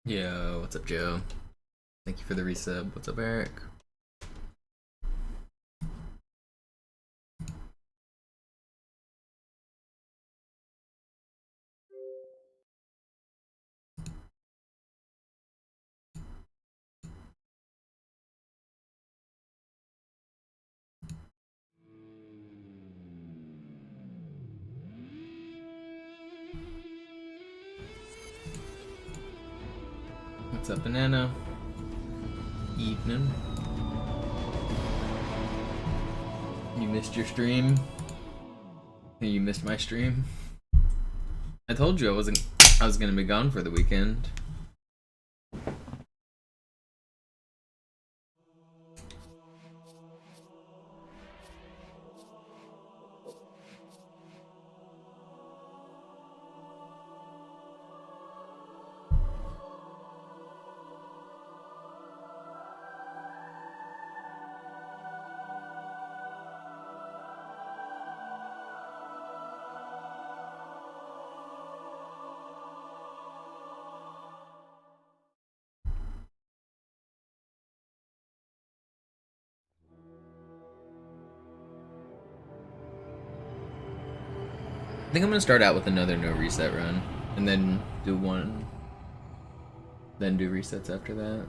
Yo, what's up, Joe? Thank you for the resub. What's up, Eric? What's up, Banana? Evening. You missed your stream? You missed my stream? I told you I was gonna be gone for the weekend. I think I'm gonna start out with another no reset run, and then do one, then do resets after that.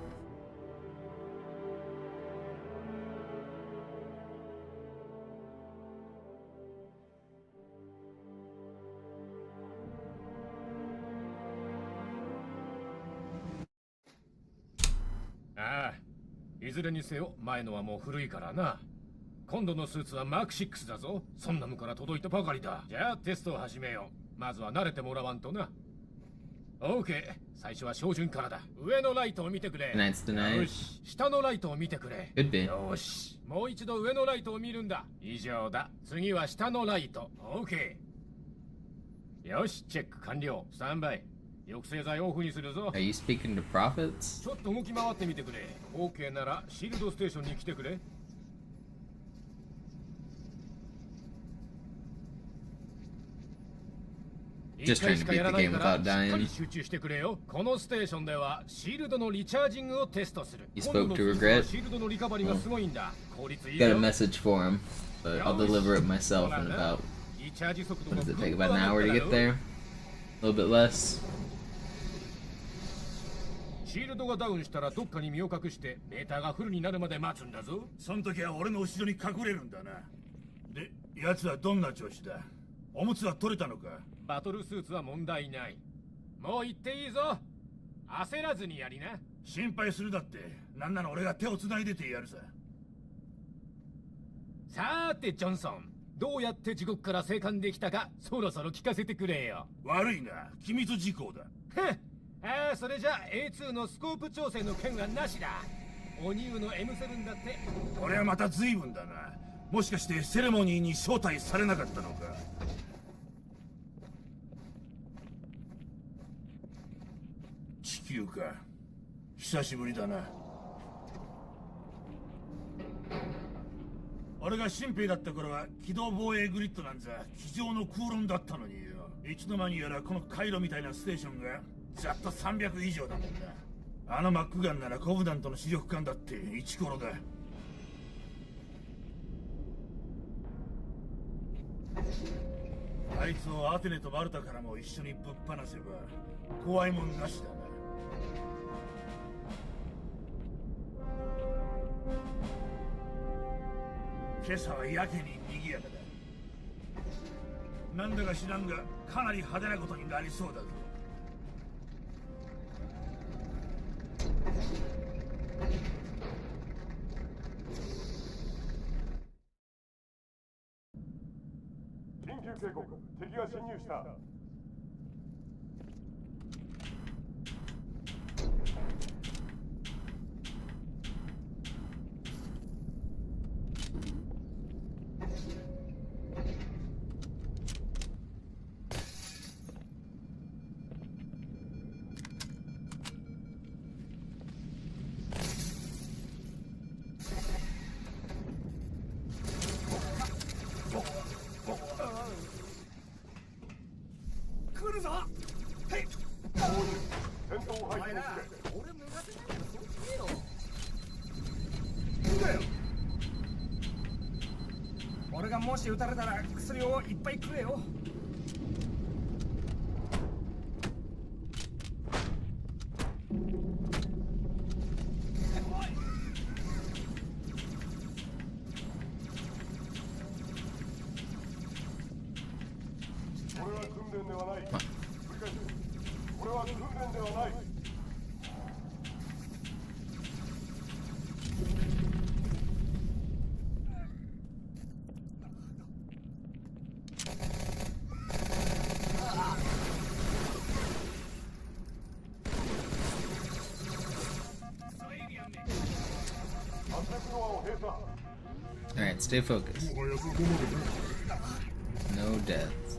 ああ、いずれにせよ前のはもう古いからな。今度のスーツはマーク6だぞ。そんなのから届いたばかりだ。じゃあテストを始めよう。まずは慣れてもらわんとな。オーケー。最初は照準からだ。上のライトを見てくれ。よし。下のライトを見てくれ。よし。もう一度上のライトを見るんだ。以上だ。次は下のライト。オーケー。よし、チェック完了。スタンバイ。抑制剤オフにするぞ。Are you speaking to prophets? ちょっと動き回ってみてくれ。オーケーならシールドステーションに来てくれ。Just trying to beat the game without dying. 集中してくれよ。このステーションではシールドのリチャージングをテストする。 You spoke to regret? シールドのリカバリーがすごいんだ。効率いい Got よ。 a message for him, but I'll deliver it myself in about, what does it take, about an hour to get there? A little bit less. シールドがダウンしたらどっかに身を隠してメーターがフルになるまで待つんだぞ。その時は俺の後ろに隠れるんだな。で、奴はどんな調子だ？おむつは取れたのか？バトルスーツは問題ない。もう行っていいぞ。焦らずにやりな。心配するだって。なんなら俺が手を繋いでてやるさ。さーてジョンソン、どうやって地獄から生還できたかそろそろ聞かせてくれよ。悪いな、機密事項だ。ああ、それじゃ A2 のスコープ調整の件はなしだ。おニューの M7 だって。これはまた随分だな。もしかしてセレモニーに招待されなかったのか？地球か。久しぶりだな。俺が新兵だった頃は機動防衛グリッドなんざ机上の空論だったのによ。いつの間にやらこの回路みたいなステーションがざっと300以上だもんな。あのマックガンならコブダントの主力艦だってイチコロだ。あいつをアテネとマルタからも一緒にぶっ放せば怖いもんなしだな。今朝はやけに賑やかだ。なんだか知らんがかなり派手なことになりそうだぞ。緊急警告、敵が侵入した。来るぞ。はい。戦闘配置をして打たれたら薬をいっぱいくれよ。これは訓練ではない。繰り返す。これは訓練ではない。Alright, stay focused. No deaths.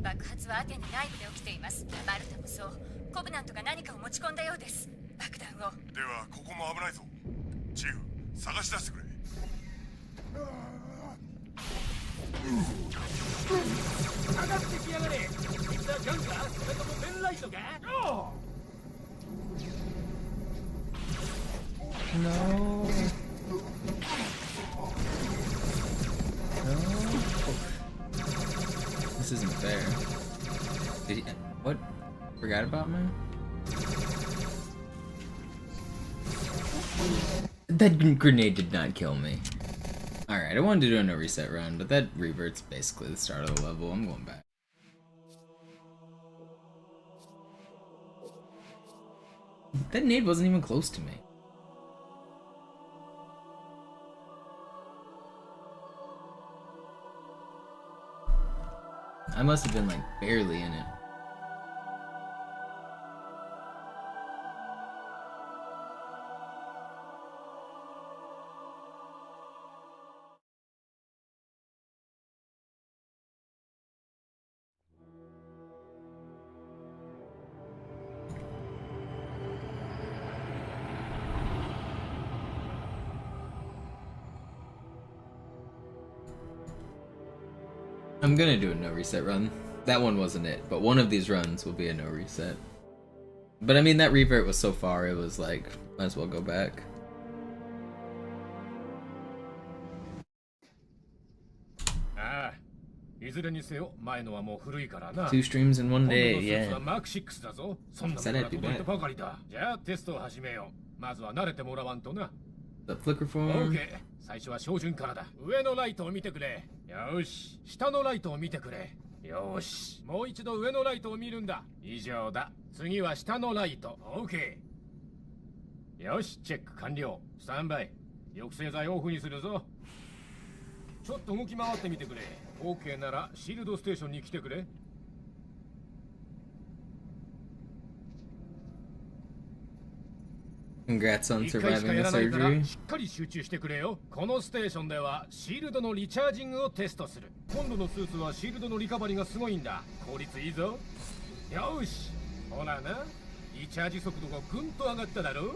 爆発はアテネ内部で起きています。マルタもそう。コブナントが何かを持ち込んだようです。爆弾を。ではここも危ないぞ。チーフ、探し出してくれ。上がってきやがれ。みんなガンか、それともペンライトか。No. This isn't fair. Did he? What? Forgot about me? That grenade did not kill me. Alright, I wanted to do a no reset run, but that reverts basically the start of the level. I'm going back. That nade wasn't even close to me. I must have been like barely in it. I'm gonna do a no reset run. That one wasn't it, but one of these runs will be a no reset. But I mean, that revert was so far, it was like, might as well go back. Two streams in one day, yeah. Said I'd be back. The flicker form. 最初は照準からだ。上のライトを見てくれ。よし、下のライトを見てくれ。よし、もう一度上のライトを見るんだ。以上だ。次は下のライト。OK。よし、チェック完了。スタンバイ。抑制剤オフにするぞ。ちょっと動き回ってみてくれ。OK ならシールドステーションに来てくれ。Congrats on surviving the surgery. しっかり集中してくれよ。このステーションではシールドのリチャージングをテストする。今度のスーツはシールドのリカバリがすごいんだ。効率いいぞ。よし、ほらな。リチャージ速度がぐんと上がっただろ。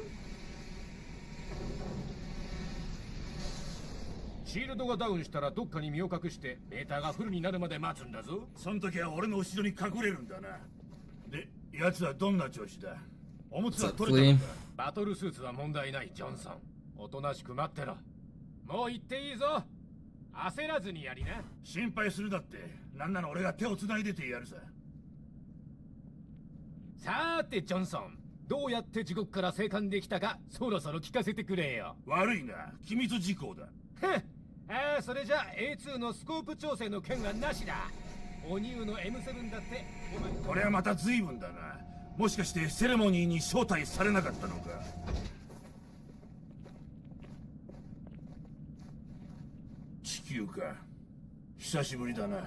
シールドがダウンしたらどっかに身を隠してメーターがフルになるまで待つんだぞ。その時は俺の後ろに隠れるんだな。で、奴はどんな調子だ。おむつは取れたのか。バトルスーツは問題ない、ジョンソン。おとなしく待ってろ。もう行っていいぞ。焦らずにやりな。心配するだって。なんなら俺が手を繋いでてやるさ。さーて、ジョンソン。どうやって地獄から生還できたか、そろそろ聞かせてくれよ。悪いな。機密事項だ。それじゃ A2 のスコープ調整の件はなしだ。おニューの M7 だって。これはまた随分だな。もしかしてセレモニーに招待されなかったのか。級か。久しぶりだな。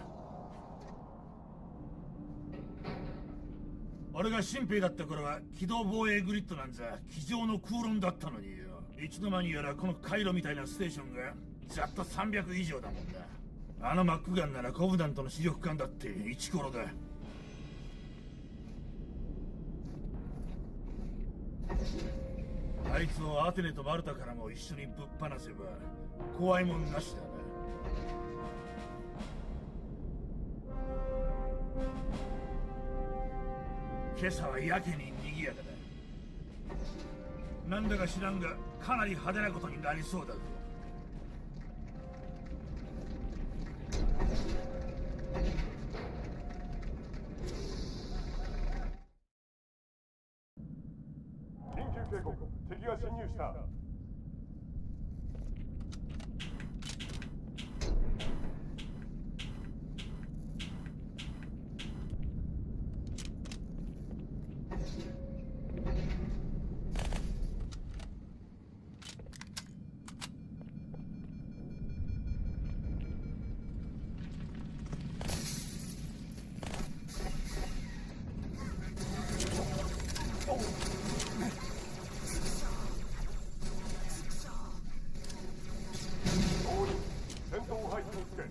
俺が新兵だった頃は機動防衛グリッドなんざ机上の空論だったのによ。いつの間にやらこの回路みたいなステーションがざっと300以上だもんな。あのマックガンならコブダントの主力艦だってイチコロだ。あいつをアテネとマルタからも一緒にぶっ放せば怖いもんなしだな。今朝はやけに賑やかだ。なんだか知らんがかなり派手なことになりそうだぞ。緊急警告、敵が侵入した。戦闘配置につけ。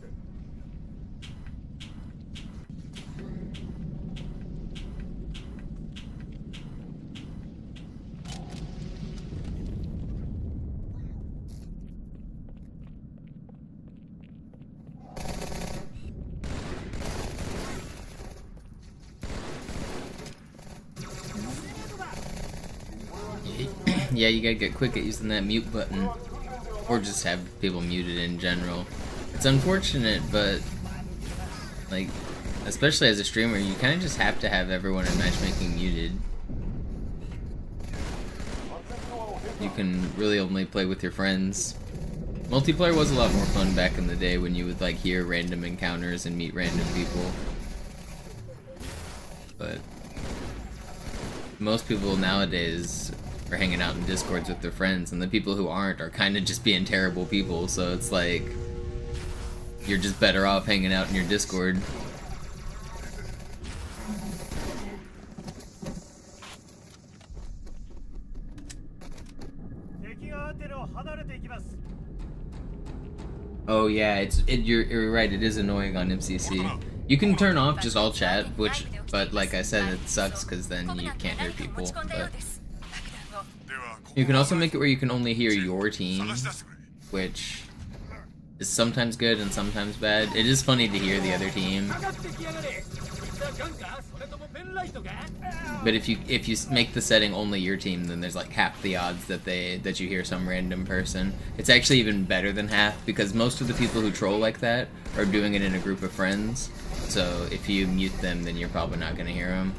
Yeah, you gotta get quick at using that mute button. Or just have people muted in general. It's unfortunate, but like, especially as a streamer, you kind of just have to have everyone in matchmaking muted. You can really only play with your friends. Multiplayer was a lot more fun back in the day when you would like hear random encounters and meet random people. But most people nowadays are hanging out in Discords with their friends, and the people who aren't are kind of just being terrible people, so it's like you're just better off hanging out in your Discord. Oh yeah, you're right, it is annoying on MCC. You can turn off just all chat, but like I said, it sucks because then you can't hear people. But you can also make it where you can only hear your team, which is sometimes good and sometimes bad. It is funny to hear the other team, but if you make the setting only your team, then there's like half the odds that you hear some random person. It's actually even better than half, because most of the people who troll like that are doing it in a group of friends. So if you mute them, then you're probably not gonna hear them.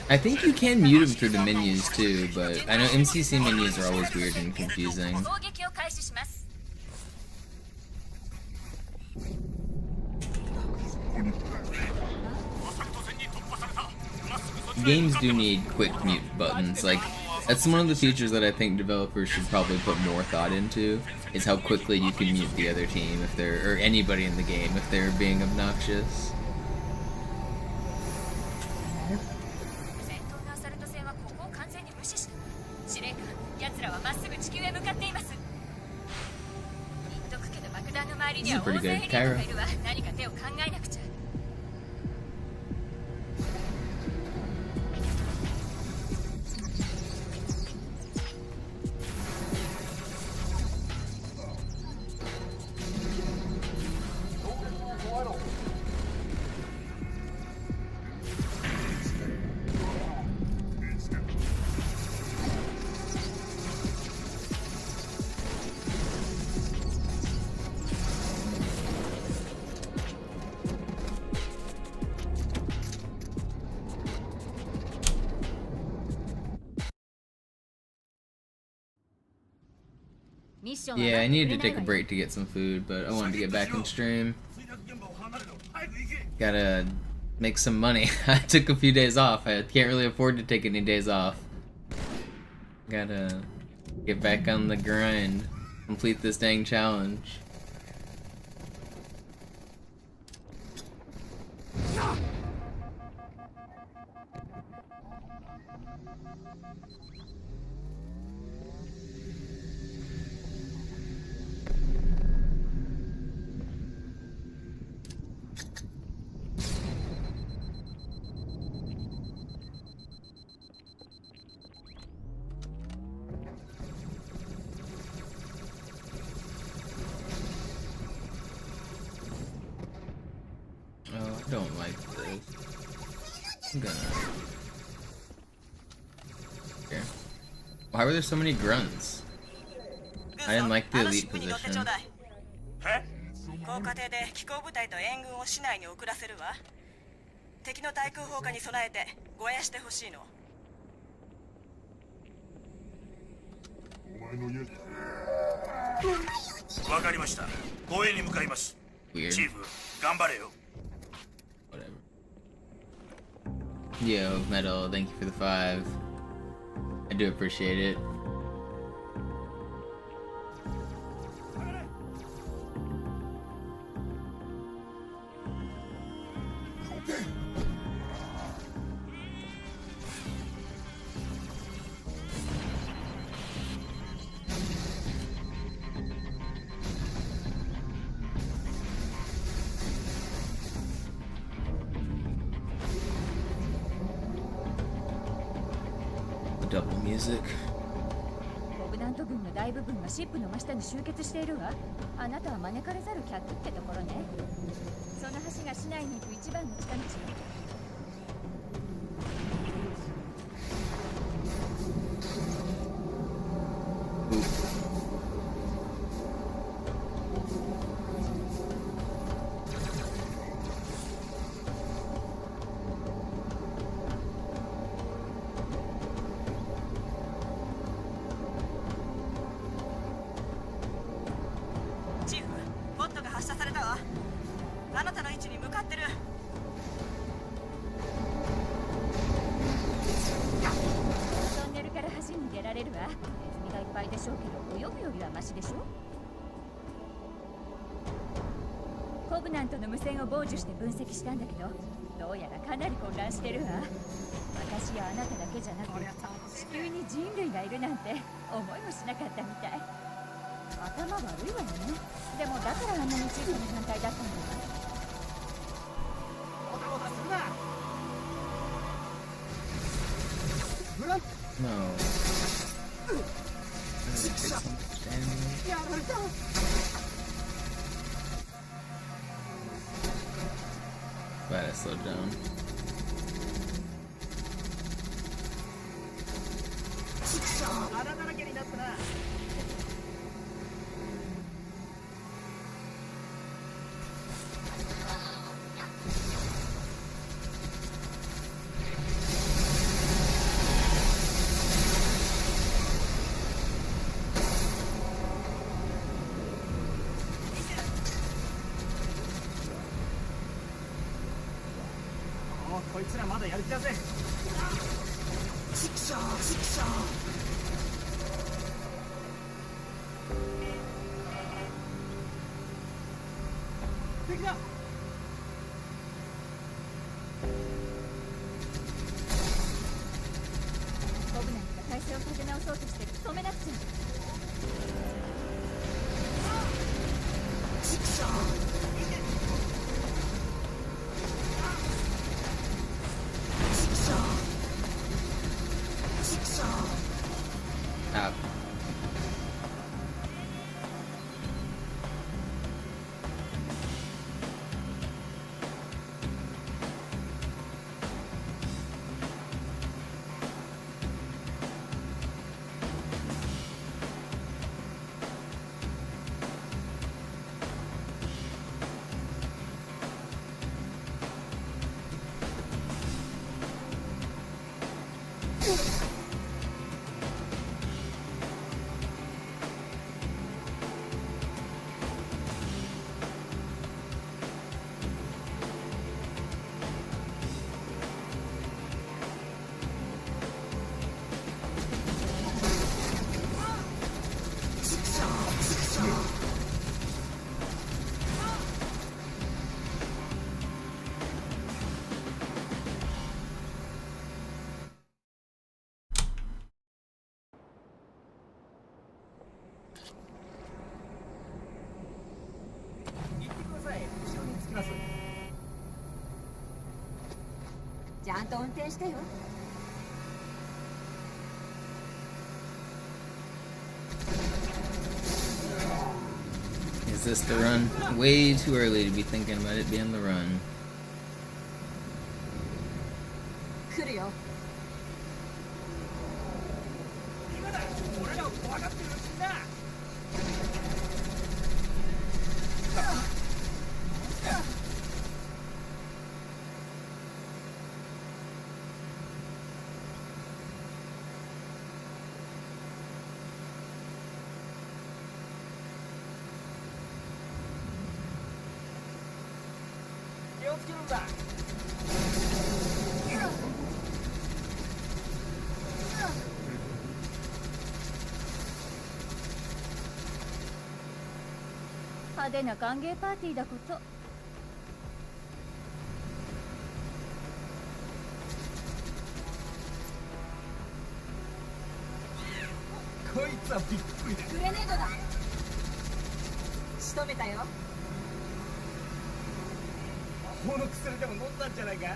I think you can mute them through the menus too, but I know MCC menus are always weird and confusing. Games do need quick mute buttons. Like, that's one of the features that I think developers should probably put more thought into, is how quickly you can mute the other team if they're, or anybody in the game if they're being obnoxious. This is pretty good. Kyra. Yeah, I needed to take a break to get some food, but I wanted to get back in stream. 墜落現場を離れろ。早く行け。 Gotta make some money. I took a few days off. I can't really afford to take any days off. Gotta get back on the grind. Complete this dang challenge. Oh, I don't like this. I'm gonna... Here. Why were there so many grunts? I didn't like the elite position. 高架艇で機甲部隊と援軍を市内に送らせるわ。敵の対空砲火に備えて護衛してほしいの。お前の家わかりました。護衛に向かいます。 Weird. チーフ、頑張れよ。 Whatever. Yo, Metal, thank you for the 5. I do appreciate it. Double music. コブナント軍の大部分がシップの真下に集結しているわ。あなたは招かれざる客ってところね。その橋が市内に行く一番の近道よ。チーフ、ボットが発射されたわ。あなたの位置に向かってる。トンネルから橋に出られるわ。ネズミがいっぱいでしょうけど、泳ぐよりはマシでしょ。コブナントの無線を傍受して分析したんだけど、どうやらかなり混乱してるわ。私やあなただけじゃなく、地球に人類がいるなんて思いもしなかったみたい。頭悪いわよね。でもだからあんなに小さな反対だったんだわ。 No. Take some damage. Glad I slowed down.コブナントが体勢を立て直そうとしてる。止めなくちゃ。Out. んと運転してよ。Is this the run? Way too early to be thinking about it being the run. 来るよ。気をつけるんだ。派手な歓迎パーティーだこと。こいつはびっくりだ。グレネードだ。仕留めたよ。魔法の薬でも飲んだんじゃないか。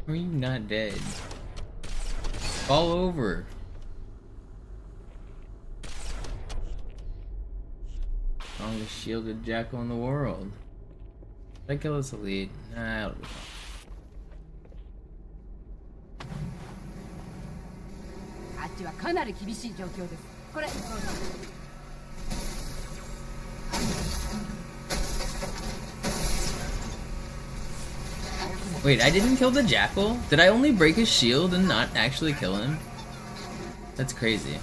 Are you not dead? Fall over. Strongest shielded jackal in the world. Did I kill this elite? Nah, it'll be fine. あっちはかなり厳しい状況です。これ。 Wait, I didn't kill the jackal? Did I only break his shield and not actually kill him? That's crazy.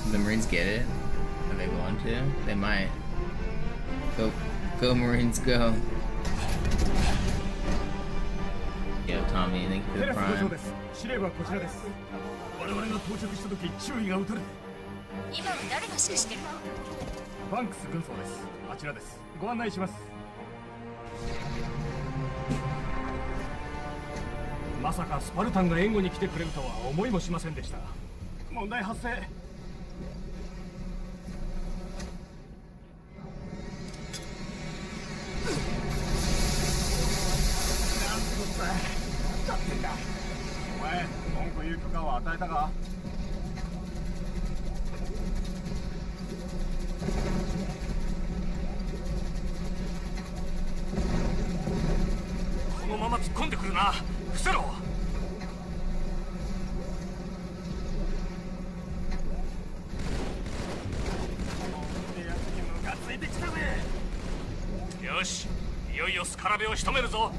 The Marines get it? Are they going to? They might. Go Marines, go. Yo, Tommy, thank you for the prime. 司令はこちらです。我々が到着した時、注意が打たれて。今は誰が指揮してるの？バンクス軍曹です。あちらです。ご案内します。まさかスパルタンが援護に来てくれるとは思いもしませんでした。問題発生。 お前、文句言う許可を与えたか？このまま突っ込んでくるな。伏せろ。ムカついてきたぜ。よし、いよいよスカラベを仕留めるぞ。 こ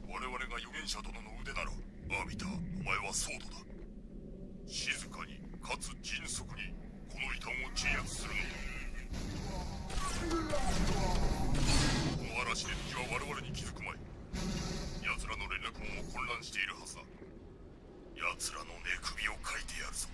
我々が預言者殿の腕なら、アービター、お前はソードだ。静かにかつ迅速にこの異端を鎮圧するのだ。この嵐で敵は我々に気づくまい。奴らの連絡網も混乱しているはずだ。奴らの寝首をかいてやるぞ。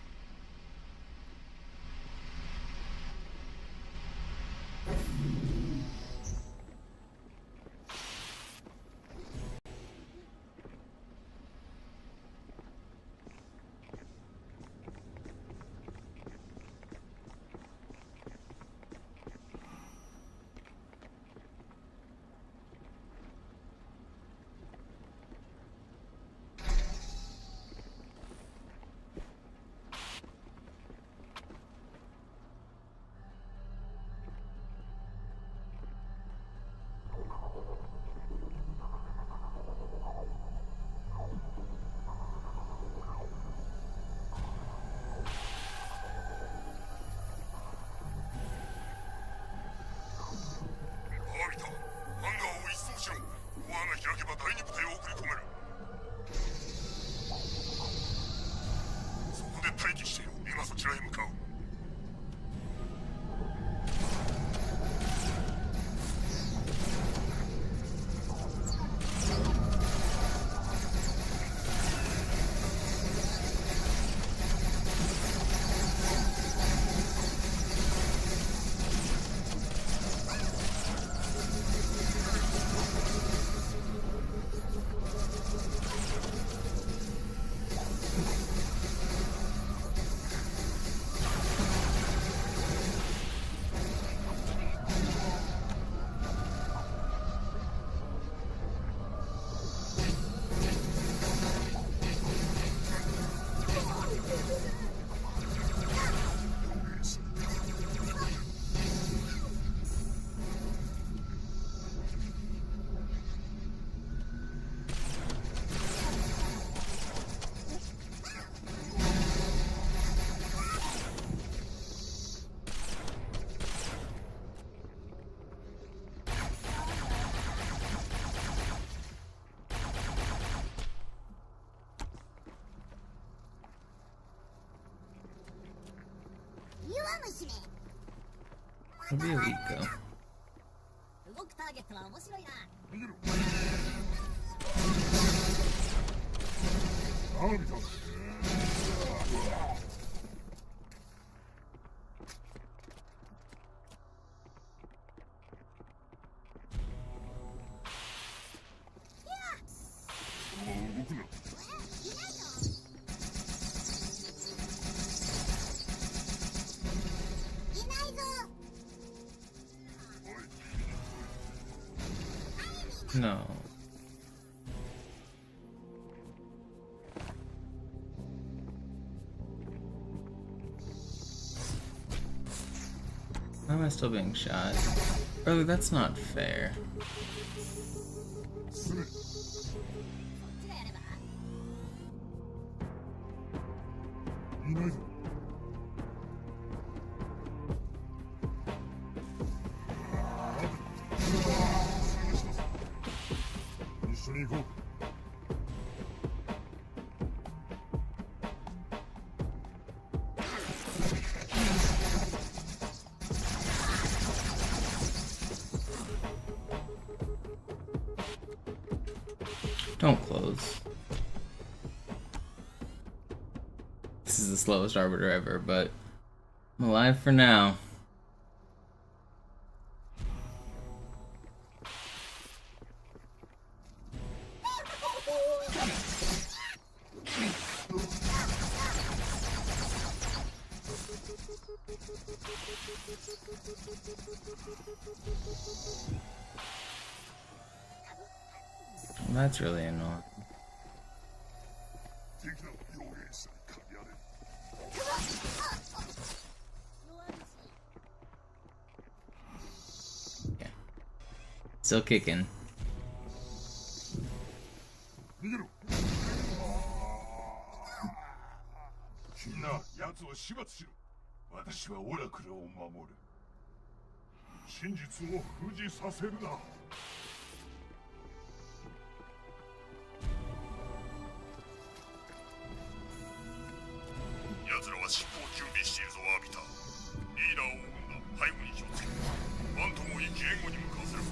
開けば第二部隊を送り込める。そこで待機していろ。今そちらへ向かう。Where did we go? 動くターゲットは面白いな。逃げろ。アービター。動くな。No. Why am I still being shot? Bro, that's not fair. Don't close. This is the slowest arbiter ever, but I'm alive for now. That's really annoying. Still kicking. 逃げろ。みんな奴を始末しろ。私はオラクルを守る。真実を封じさせるな。奴らは尻尾を準備しているぞ、アビター。リーダーを追うんだ。背後に気をつけ。バントも生き援護に向かわせる。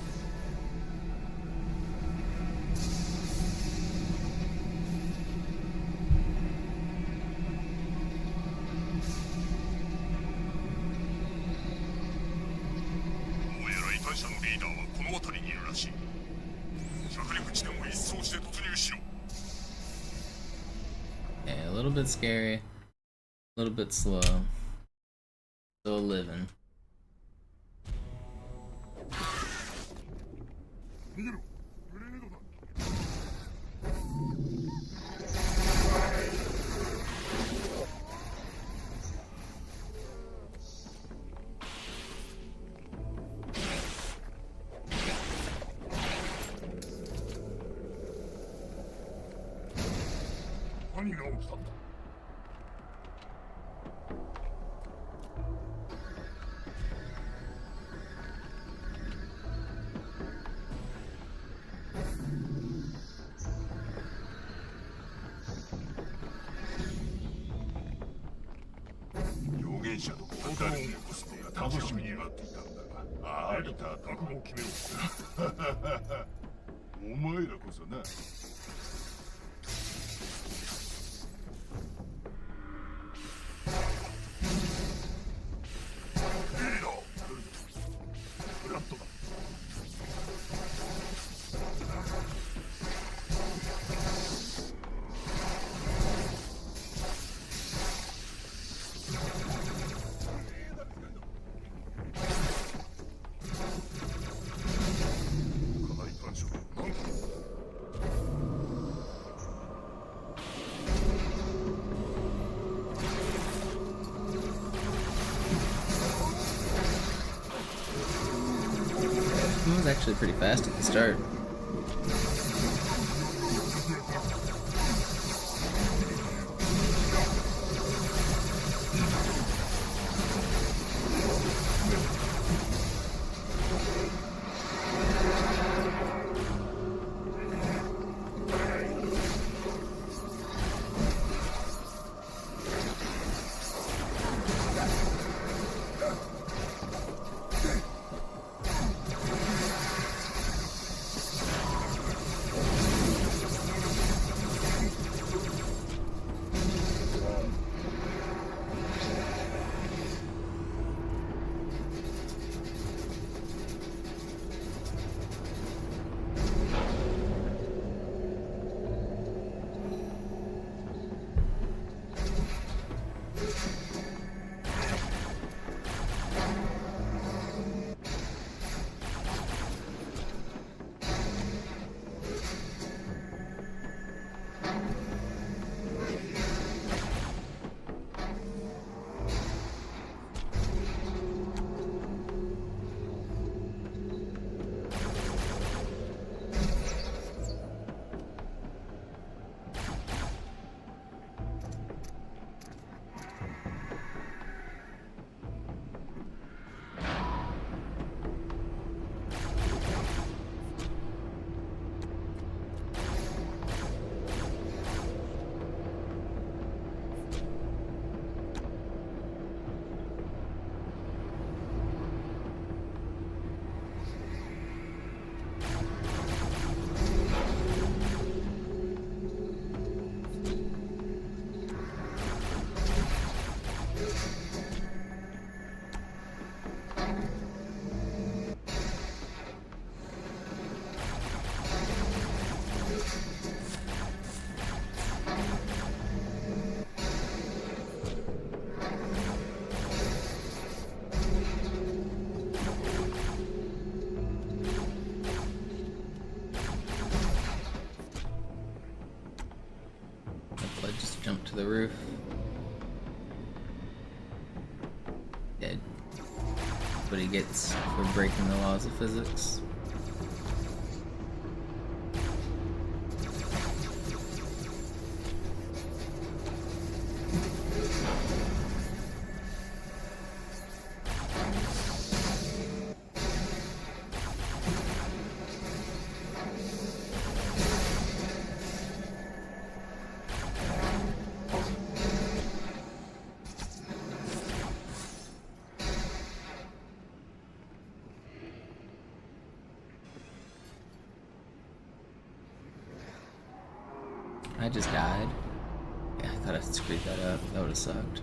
どうやら異端者のリーダーはこの辺りにいるらしい。着陸地点を一掃して突入しろ。 Okay, a little bit scary, a little bit slow. Still living. 逃げろ。グレネードだ。何が起きたんだ。預言者と交換を起こすのが楽しみになっていたんだが、ああ、リター覚悟を決めろ。お前らこそな。フラットだ。課題干渉なんだ。It was actually pretty fast at the start. Jump to the roof. Dead. That's what he gets for breaking the laws of physics. I just died. Yeah, I thought I screwed that up. That would have sucked.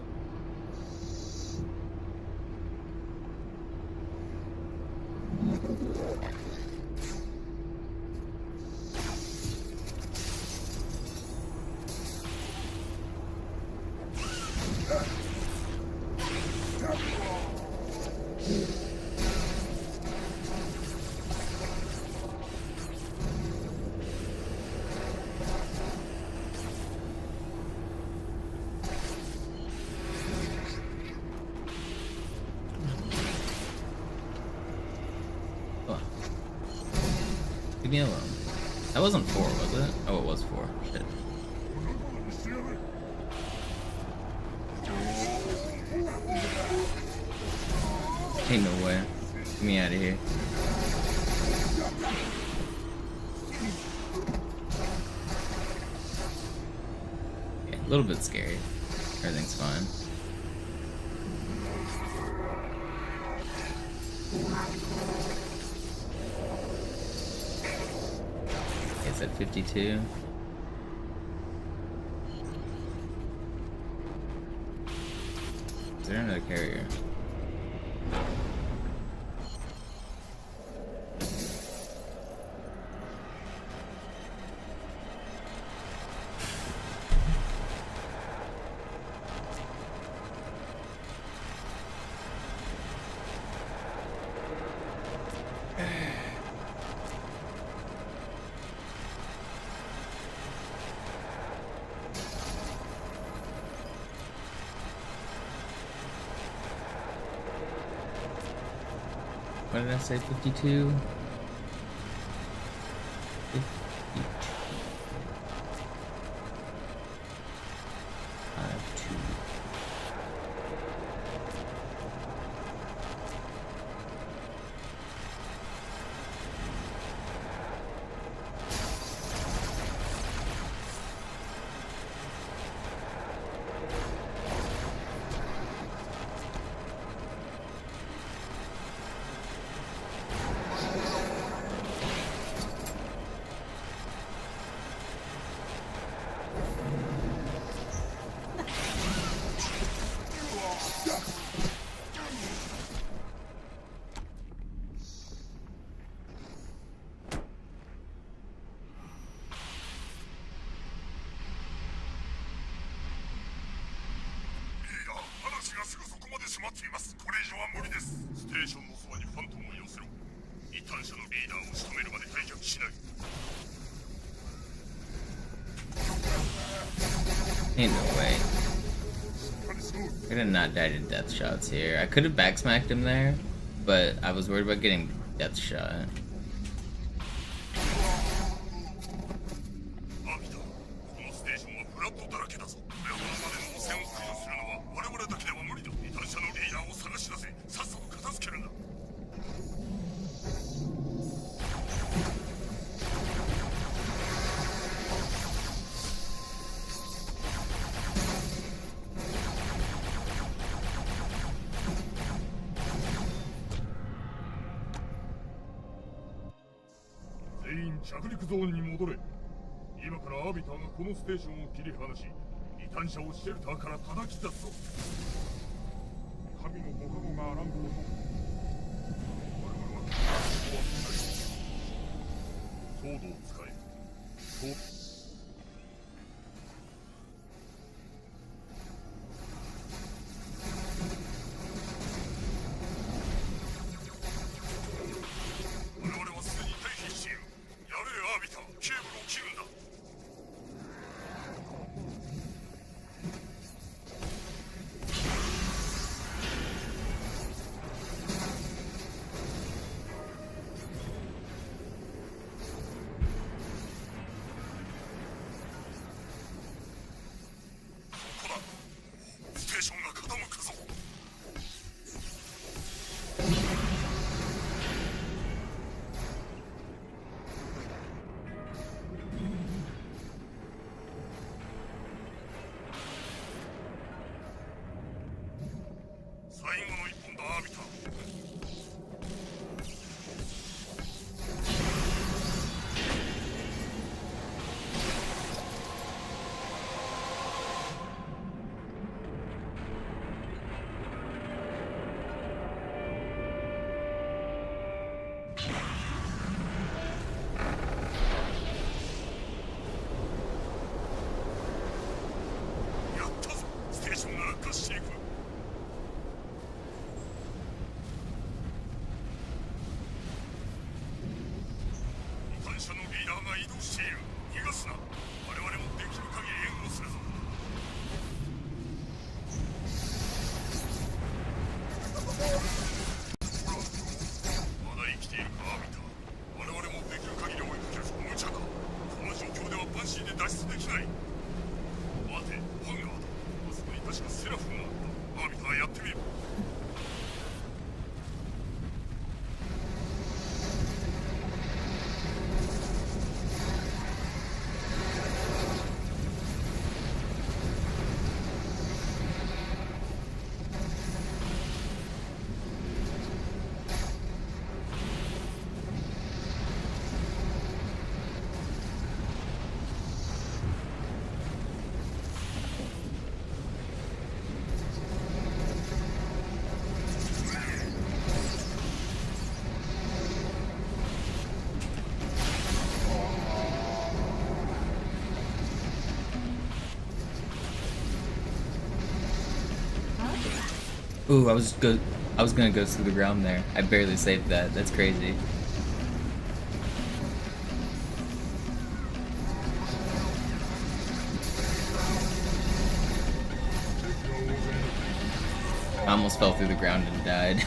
Leave me alone. That wasn't 4, was it? Oh, it was 4. Shit. Ain't no way. Get me out of here. Yeah, a little bit scary. Everything's fine. It's at 52. Is there another carrier? What did I say? 52? 52. 52. Ain't no way. I could have not died to death shots here. I could have backsmacked him there, but I was worried about getting death shot. としている。逃がすな。我々もできる限り援護するぞ。まだ生きているか、アビタ。我々もできる限り追いかけるぞ。無茶か。この状況ではバンシーで脱出できない。待て、ハンガーだ。あそこに確かセラフがあった。アビタはやってみる。Ooh, I was gonna go through the ground there. I barely saved that. That's crazy. I almost fell through the ground and died.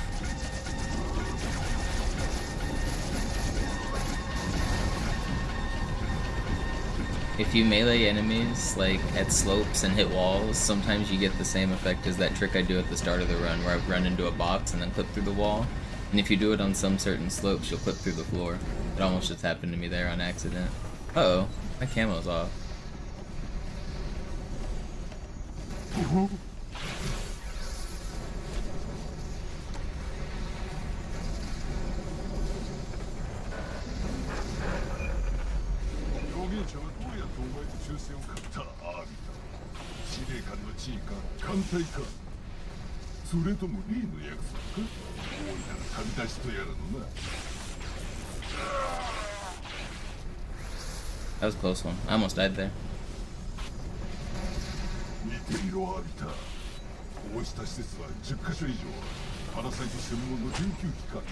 If you melee enemies like at slopes and hit walls, sometimes you get the same effect as that trick I do at the start of the run where I run into a box and then clip through the wall. And if you do it on some certain slopes, you'll clip through the floor. It almost just happened to me there on accident. Uh-oh, my camo's off. That was a close one. I almost died there. こうした施設は10カ所以上パラサイト専門の研究機関だ。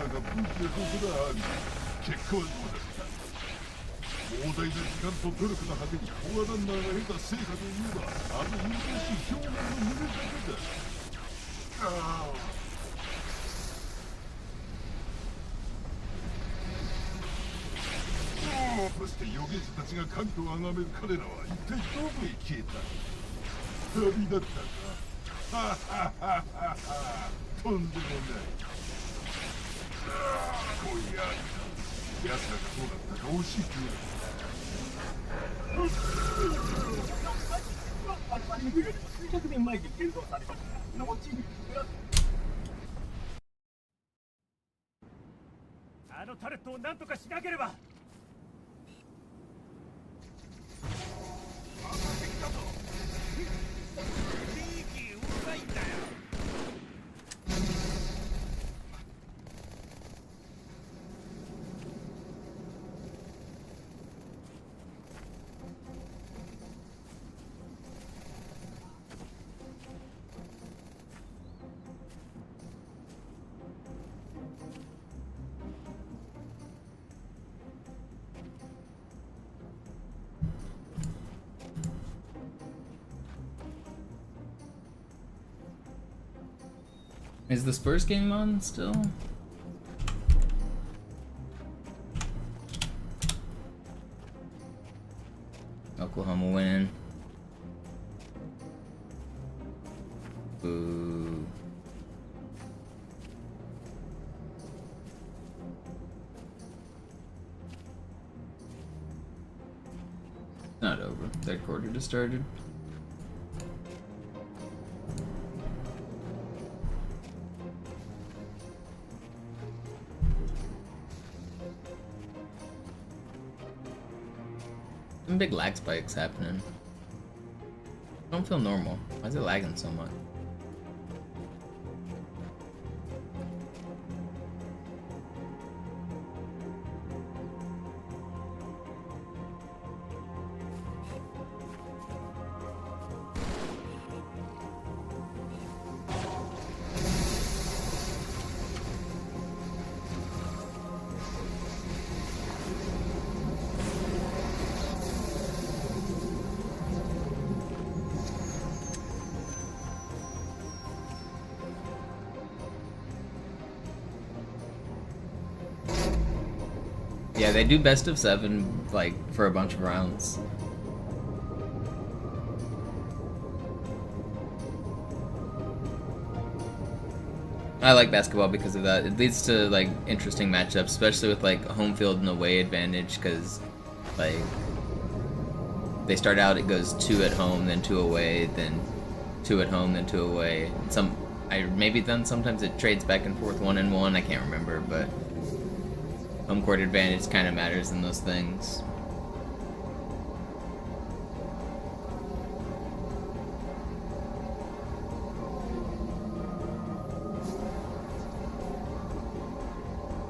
だが武器はどこだアビタ。結果はどうだった。膨大な時間と努力の果てにコアランナーが得た成果といえばあの難しい表面の胸だけだ。ああ。そして預言者たちが神と崇める彼らは一体どこへ消えた。旅だったか。ははははは。とんでもない。今夜奴らがどうだったか教えてやる。数百年前に建造された後にあのタレットを何とかしなければ。Is the Spurs game on still? Oklahoma winning. Boo. Not over. Third quarter just started. Some big lag spikes happening. I don't feel normal. Why is it lagging so much? Yeah, they do best of 7 like for a bunch of rounds. I like basketball because of that. It leads to like interesting matchups, especially with like home field and away advantage, because like they start out, it goes 2 at home, then 2 away, then 2 at home, then 2 away. Sometimes it trades back and forth 1 and 1. I can't remember, but home court advantage kind of matters in those things.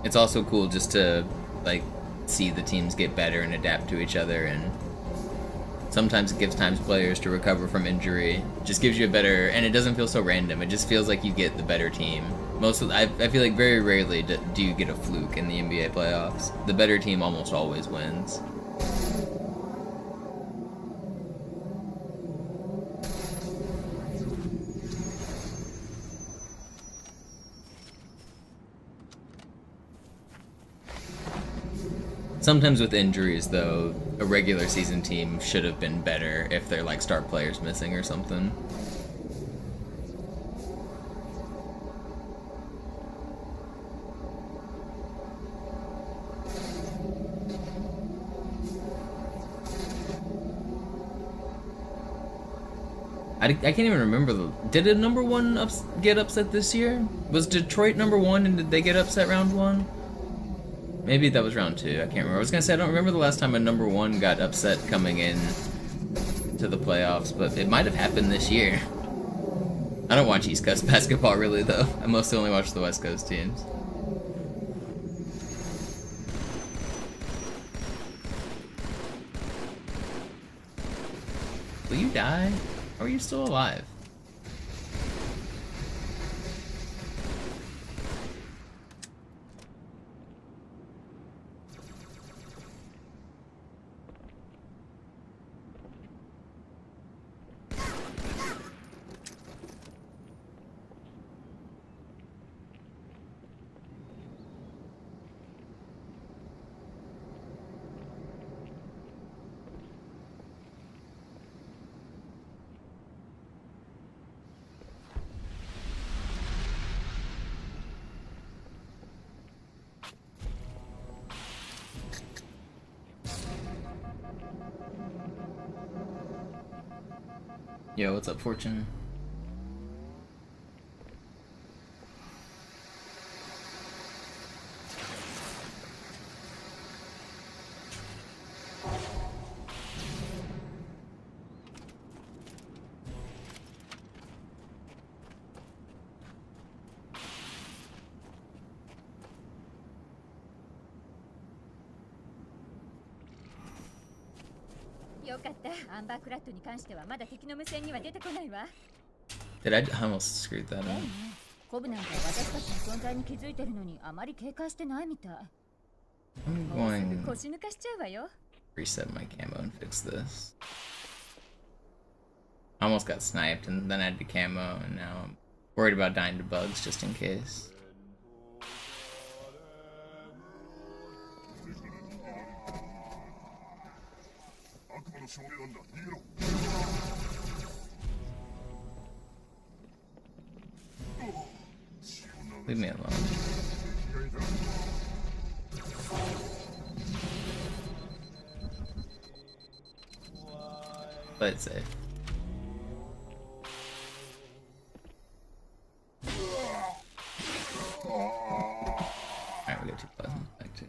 It's also cool just to like see the teams get better and adapt to each other, and sometimes it gives times players to recover from injury. Just gives you a better, and it doesn't feel so random. It just feels like you get the better team. I feel like very rarely do you get a fluke in the NBA playoffs. The better team almost always wins. Sometimes with injuries, though, a regular season team should have been better if they're like star players missing or something. I can't even remember did a number 1 get upset this year? Was Detroit number 1 and did they get upset round 1? Maybe that was round 2, I can't remember. I was gonna say I don't remember the last time a number 1 got upset coming in to the playoffs, but it might have happened this year. I don't watch East Coast basketball really though. I mostly only watch the West Coast teams. Will you die? Or are you still alive? Yo, what's up, Fortune?よかった。アンバークラッドに関してはまだ敵の無線には出てこないわ。Did I almost screwed that up? コブなんか私たちの存在に気づいてるのにあまり警戒してないみたい。I'm もうす going ぐ腰抜かしちゃうわよ。 reset my camo and fix this. I almost got sniped and then I had to camo and now I'm worried about dying to bugs just in case. Leave me alone. Play it safe. Alright, we got 2 plasmas back too.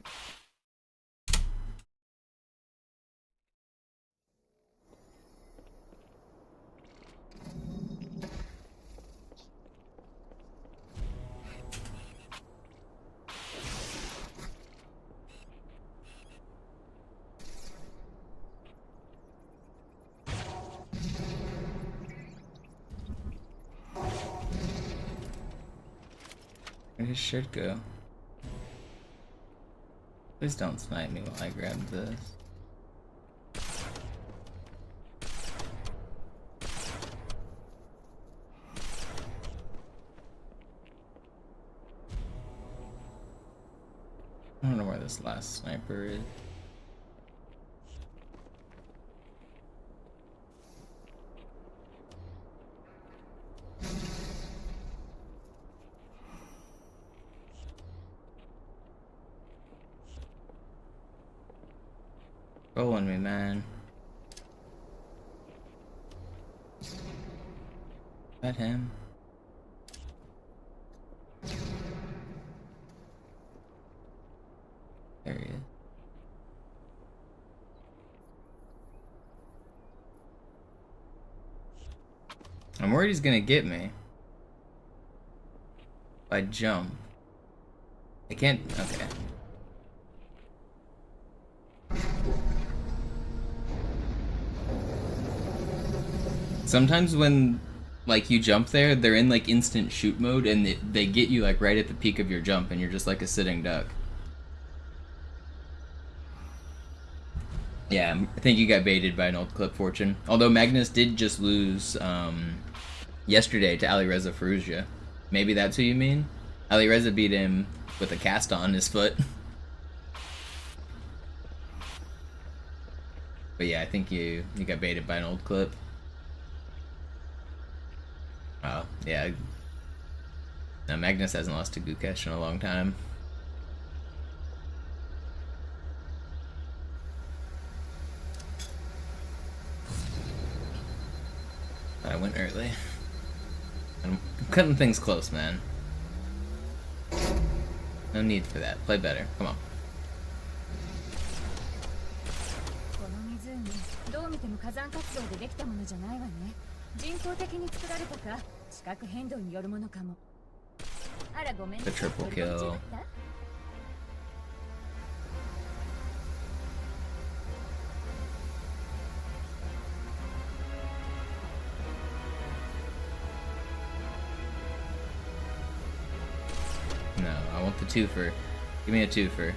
Where does shit go? Please don't snipe me while I grab this. I don't know where this last sniper is. Rolling me, man. Is that him? There he is. I'm worried he's gonna get me. If I jump. I can't. Okay. Sometimes when like you jump there, they're in like instant shoot mode and they get you like right at the peak of your jump and you're just like a sitting duck. Yeah, I think you got baited by an old clip, Fortune. Although Magnus did just lose yesterday to Alireza Ferrugia. Maybe that's who you mean? Alireza beat him with a cast on his foot. But yeah, I think you got baited by an old clip. Oh, yeah. No, Magnus hasn't lost to Gukesh in a long time. I went early. I'm cutting things close, man. No need for that. Play better. Come on. この湖、どう見ても火山活動でできたものじゃないわね。人工的に作られたか、地殻変動によるものかも。あら、ごめん。 The triple kill. No, I want the twofer. Give me a twofer.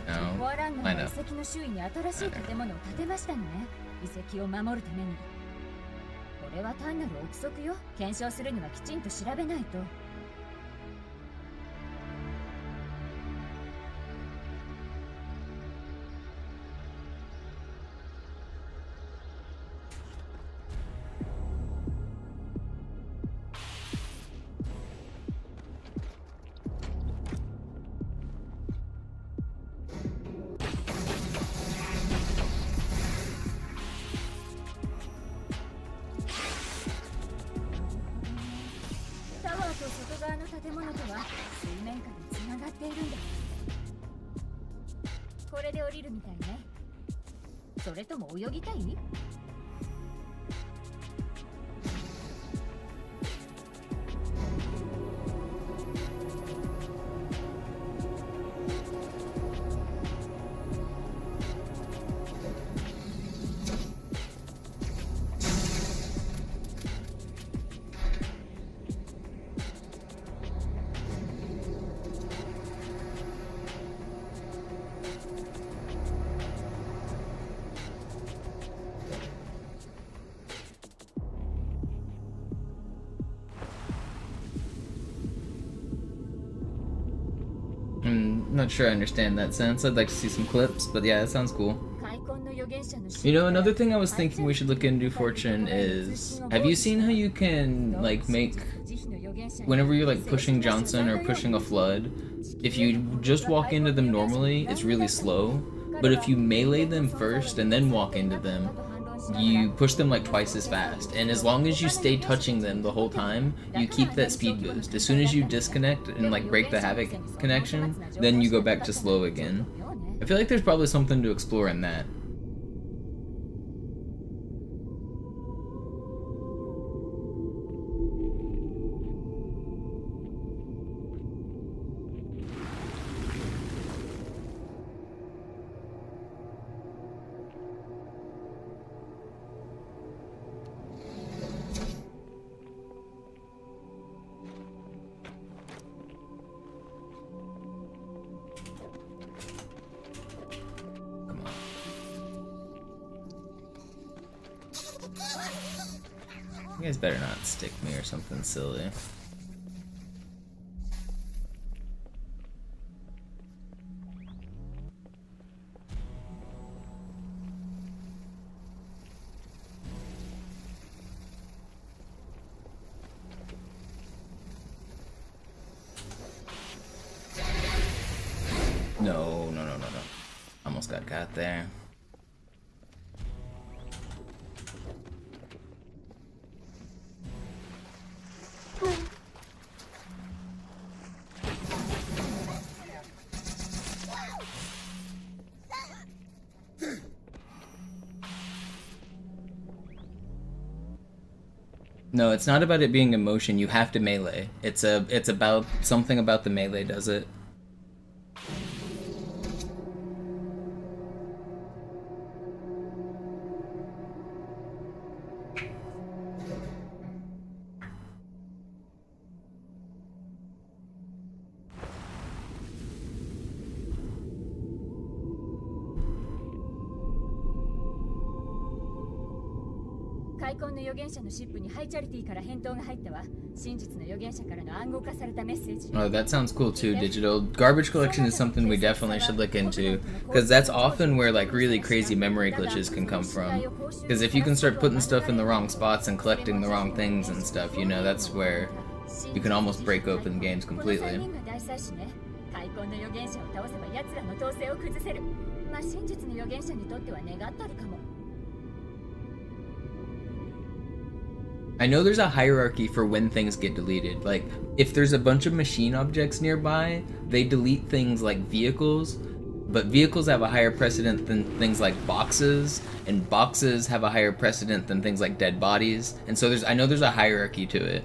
No, I know. 遺跡の周囲に新しい建物を建てましたのね。遺跡を守るために。これは単なる憶測よ。検証するにはきちんと調べないと。外側の建物とは水面下でつながっているんだ。これで降りるみたいね。それとも泳ぎたい？Not sure I understand that sense. I'd like to see some clips, but yeah, that sounds cool. You know, another thing I was thinking we should look into, Fortune, is have you seen how you can like make whenever you're like pushing Johnson or pushing a flood, if you just walk into them normally, it's really slow, but if you melee them first and then walk into them, you push them like twice as fast, and as long as you stay touching them the whole time, you keep that speed boost. As soon as you disconnect and like break the Havoc connection, then you go back to slow again. I feel like there's probably something to explore in that. You guys better not stick me or something silly. got there. No, it's not about it being a motion. You have to melee. It's about something about the melee does it. Oh, that sounds cool too, Digital. Garbage collection is something we definitely should look into, because that's often where like really crazy memory glitches can come from. Because if you can start putting stuff in the wrong spots and collecting the wrong things and stuff, you know, that's where you can almost break open games completely. I know there's a hierarchy for when things get deleted. Like, if there's a bunch of machine objects nearby, they delete things like vehicles, but vehicles have a higher precedent than things like boxes, and boxes have a higher precedent than things like dead bodies. And so I know there's a hierarchy to it.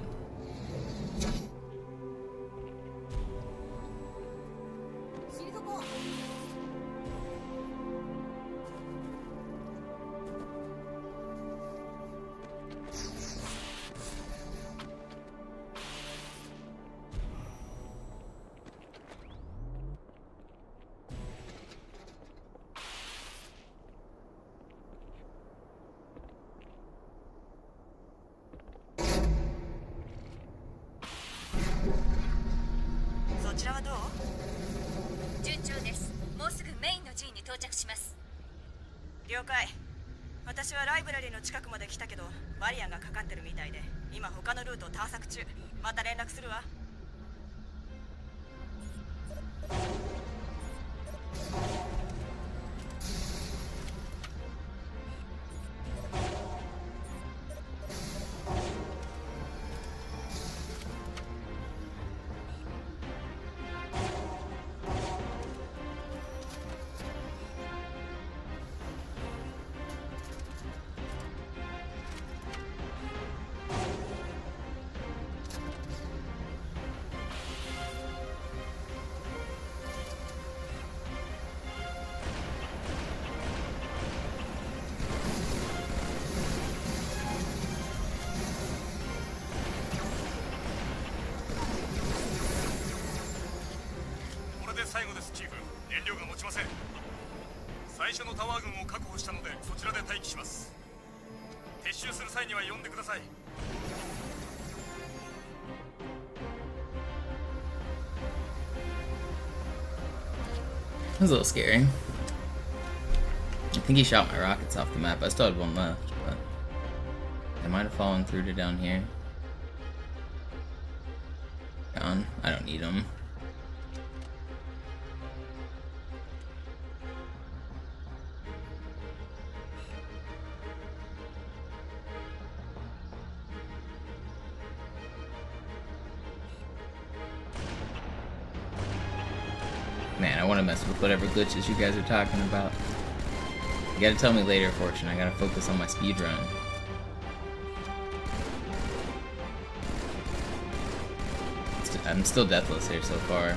That was a little scary. I think he shot my rockets off the map. I still had one left, but I might have fallen through to down here. Gone. I don't need them. Man, I want to mess with whatever glitches you guys are talking about. You gotta tell me later, Fortune. I gotta focus on my speed run. I'm still deathless here so far.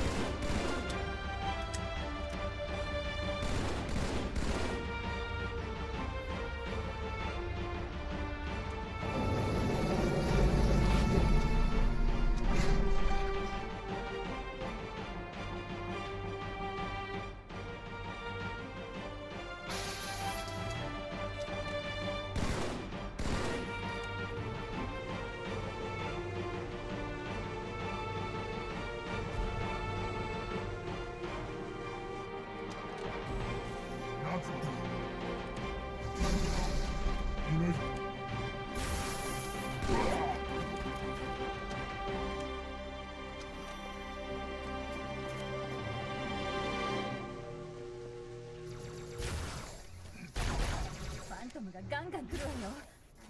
ガンガン来るわよ。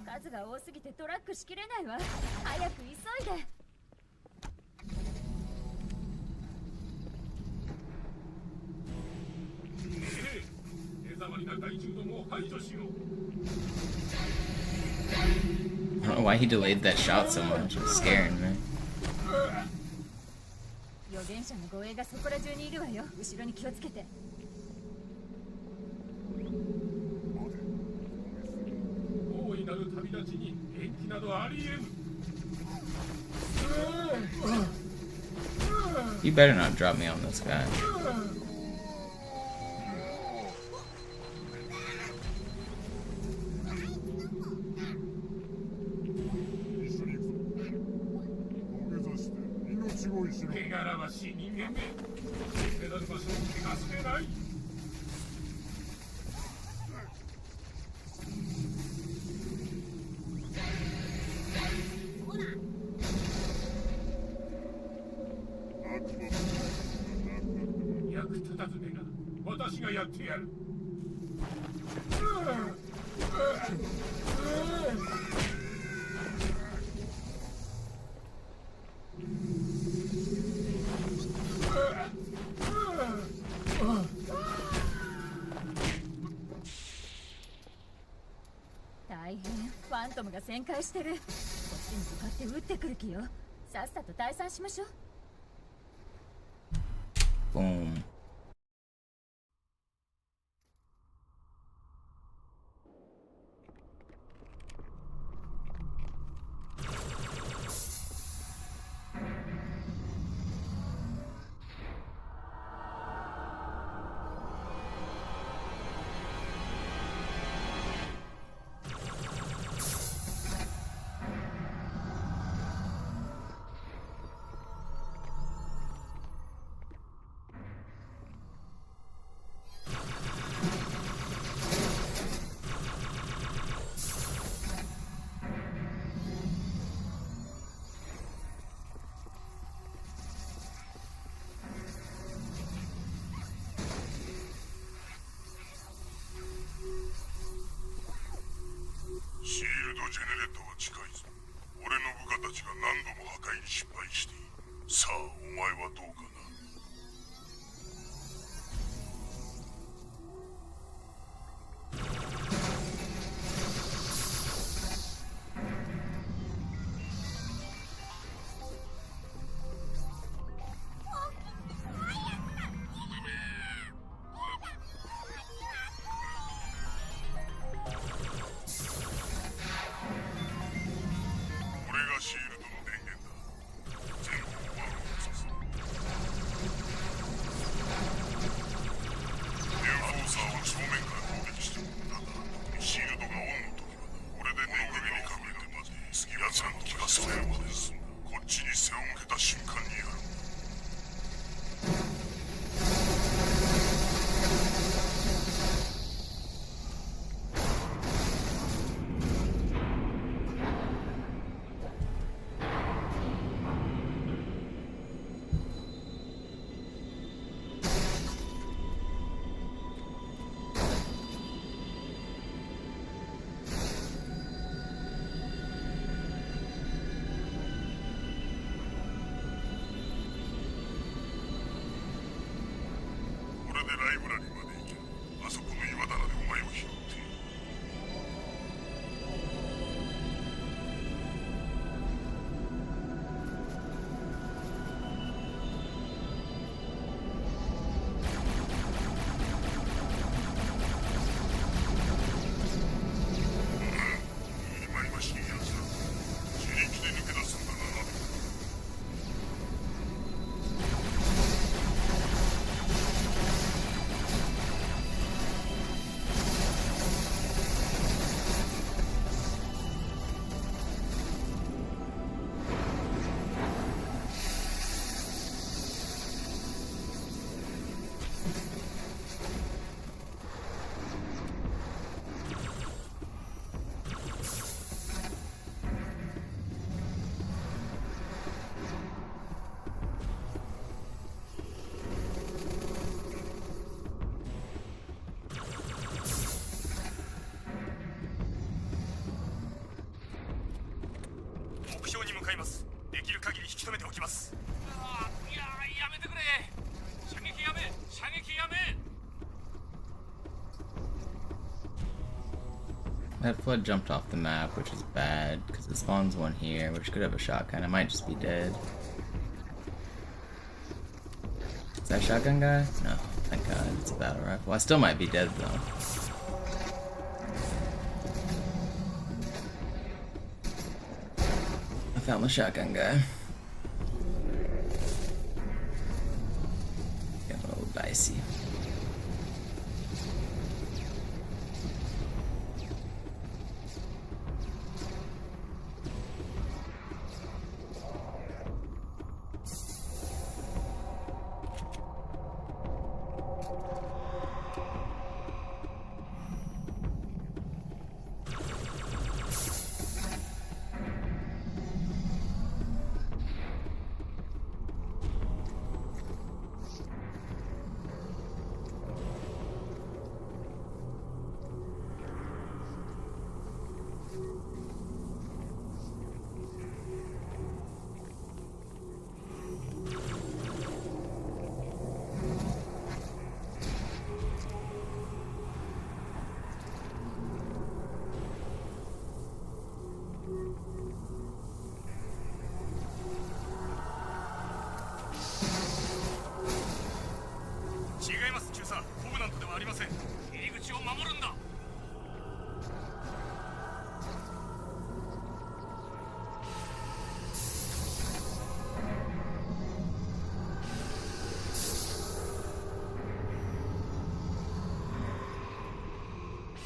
数が多すぎてトラックしきれないわ。早く急いで。手触りな害虫どもを排除しろ。 I don't know why he delayed that shot so much. It's scaring me. 預言者の護衛がそこら中にいるわよ。後ろに気をつけて。大いなる旅立ちに延期などありえぬ。 You better not drop me on this guy. 汚らわしい人間め。ペダル場所を汚すでない。役立たずめが私がやってやる。大変。ファントムが旋回してる。こっちに向かって撃ってくる気よ。さっさと退散しましょう。 Boom.シールドジェネレーターは近いぞ。俺の部下たちが何度も破壊に失敗している。さあ、お前はどうかな。シールドの電源だ。全部オーバーロードさせる。エンフォーサーを正面から攻撃してもただシールドがオンの時はな。これで念の陰に隠れてまず次奴らの気がそれるまで済んだ。こっちに背を向けた瞬間にやる。き止めておきます。いや、やめてくれ。射撃やめ、射撃やめ。 That flood jumped off the map, which is bad, because it spawns one here, which could have a shotgun. I might just be dead. Is that a shotgun guy? No, thank god, it's a battle rifle. I still might be dead, though. I found the shotgun guy. Getting a little dicey.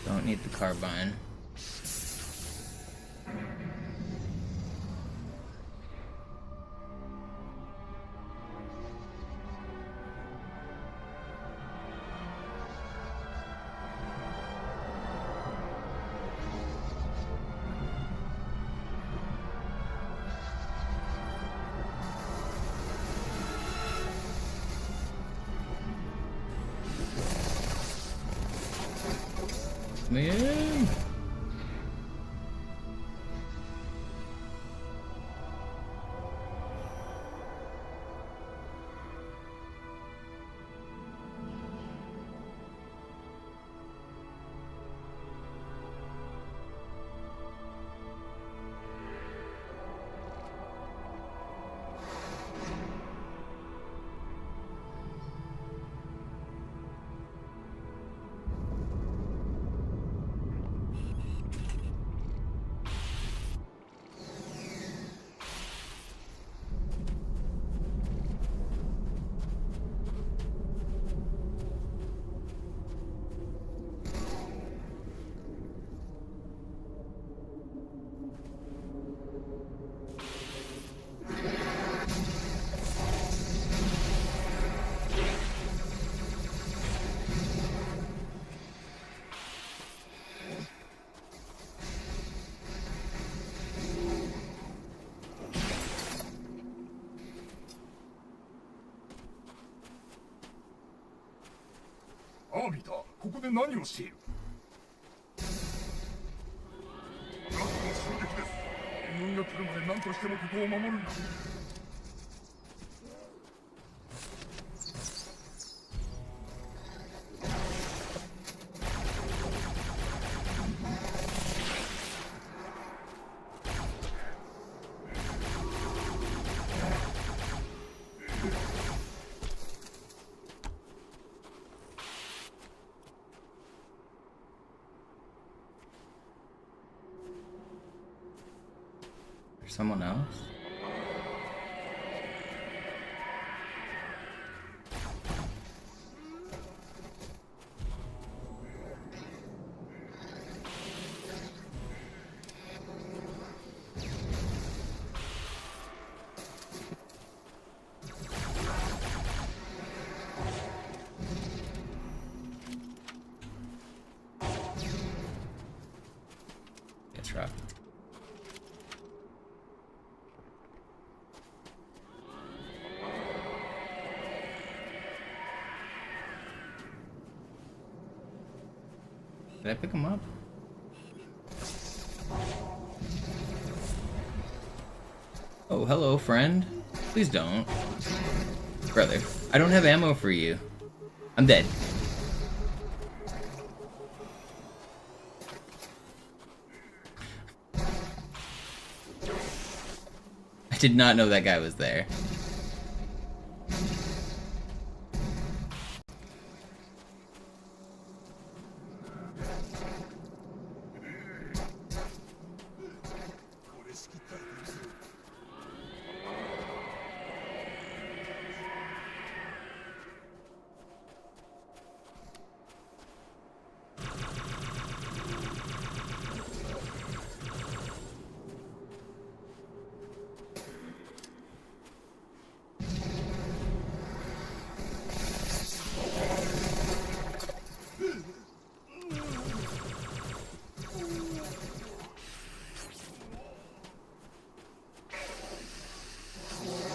Don't need the carbine. Man.アービーター、ここで何をしている？あなたの襲撃です。援軍が来るまで何としてもここを守るんだ。Someone else? That's right. Did I pick him up? Oh, hello, friend. Please don't. Brother, I don't have ammo for you. I'm dead. I did not know that guy was there.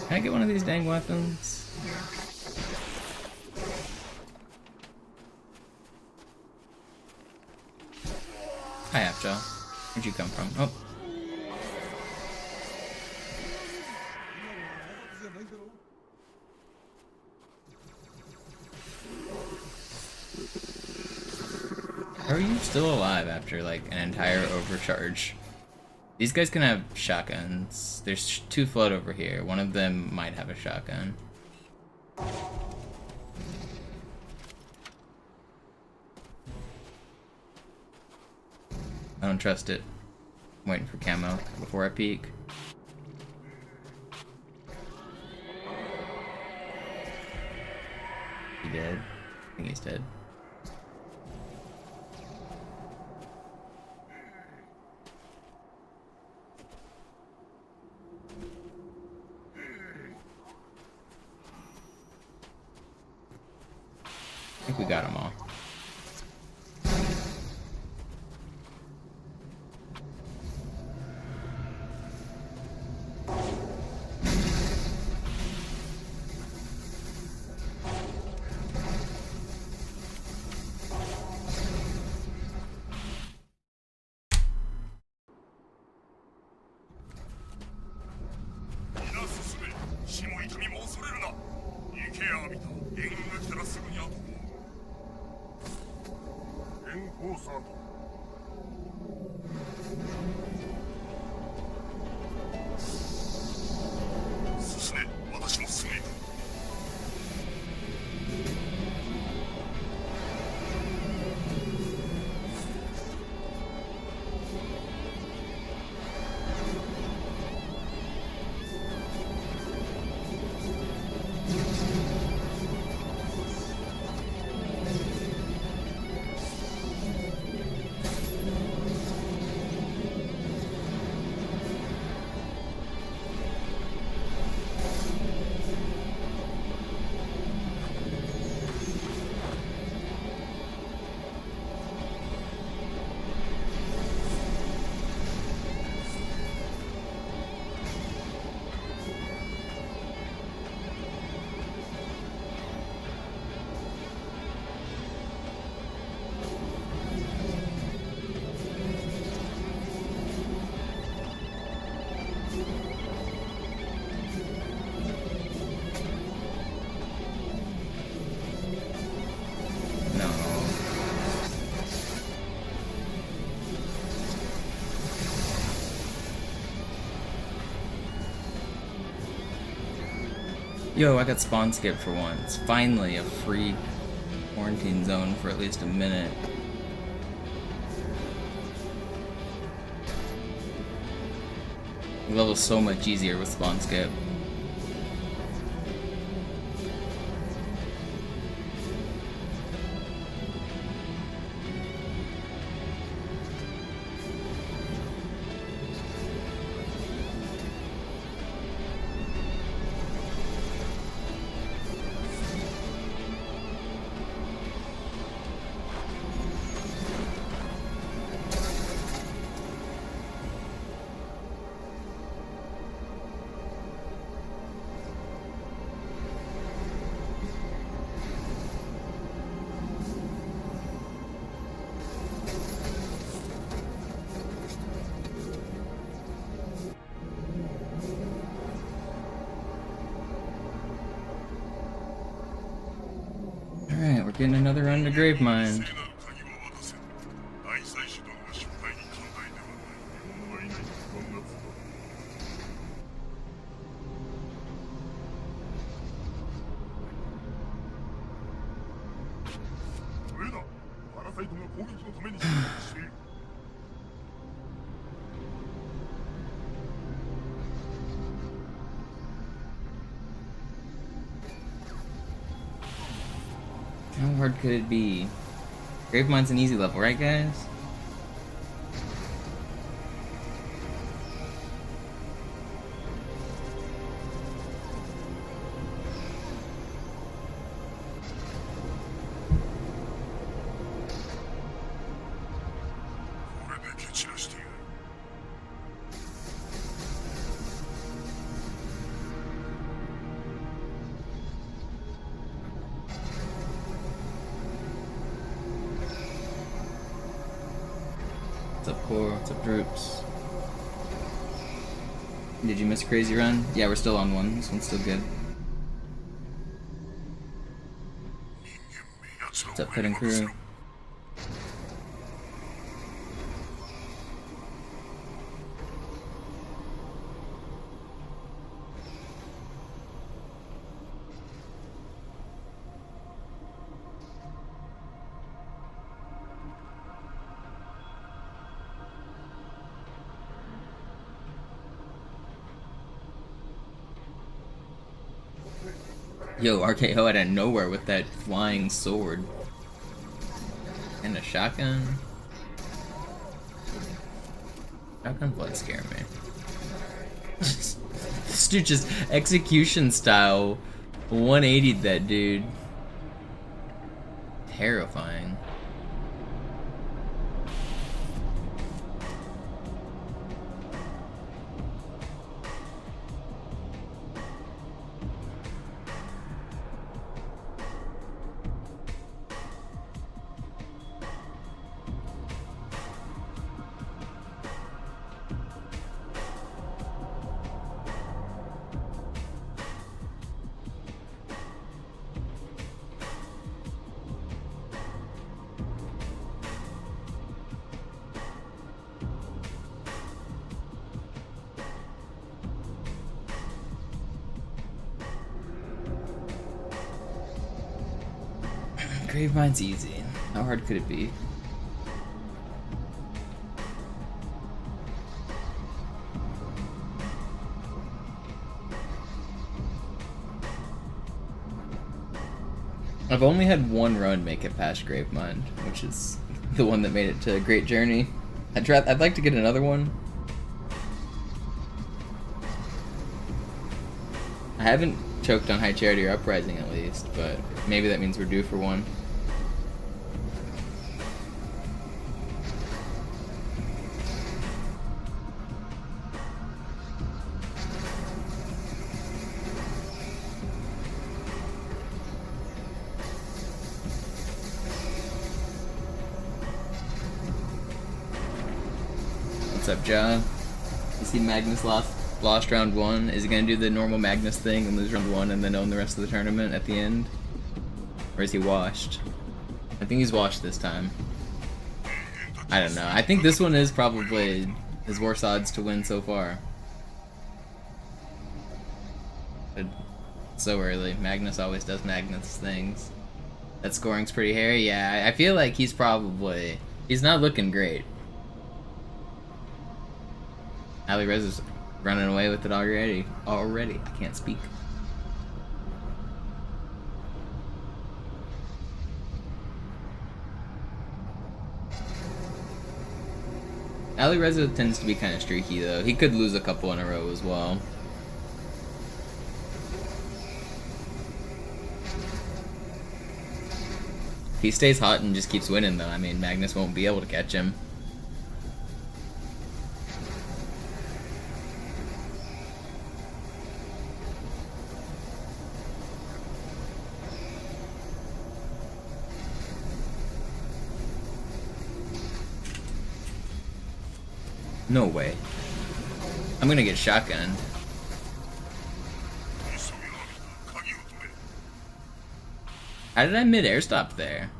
Can I get one of these dang weapons? Hi, Apto. Where'd you come from? Oh. How are you still alive after, like, an entire overcharge? These guys can have shotguns. There's 2 float over here. One of them might have a shotgun. I don't trust it. I'm waiting for camo before I peek. He dead? I think he's dead. I think we got them all. Yo, I got spawn skipped for once. Finally, a free quarantine zone for at least a minute. The level's so much easier with spawn skip. We're getting another run to Grave Mine. 愛妻子殿が失敗に寛大ではない。者がいないと不安が募る。上だ。パラサイトが攻撃のために出撃している。How hard could it be? Grave Mine's an easy level, right guys? What's up, Core? What's up, Droops? Did you miss a crazy run? Yeah, we're still on one. This one's still good. What's up, Pet and Crew? Yo, RKO out of nowhere with that flying sword. And a shotgun? Shotgun blood scare me. This dude just execution style 180'd that dude. Terrifying. Grave Mine's easy. How hard could it be? I've only had one run make it past Grave Mine, which is the one that made it to Great Journey. I'd like to get another one. I haven't choked on High Charity or Uprising at least, but maybe that means we're due for one. What's up, Ja? You see Magnus lost round 1. Is he gonna do the normal Magnus thing and lose round 1 and then own the rest of the tournament at the end? Or is he washed? I think he's washed this time. I don't know. I think this one is probably his worst odds to win so far. But so early. Magnus always does Magnus things. That scoring's pretty hairy. Yeah, I feel like he's not looking great. Ali Rez is running away with it already. I can't speak. Ali Reza tends to be kind of streaky though. He could lose a couple in a row as well. If he stays hot and just keeps winning though, I mean Magnus won't be able to catch him. No way. I'm gonna get shotgunned. How did I mid-air stop there?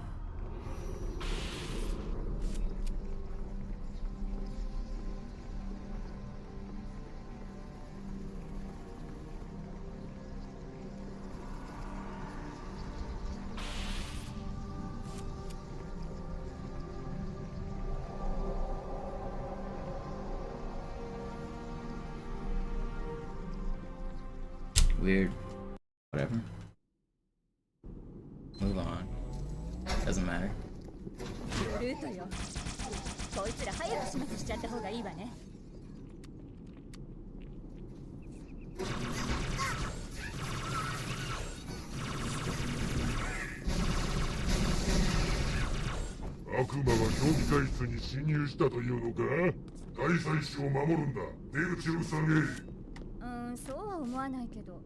Weird. Whatever. Move on. Doesn't matter. ルートよ。こいつら早く始末しちゃった方がいいわね。悪魔は競技会室に侵入したというのか？開催地を守るんだ。出口を塞げ。そうは思わないけど。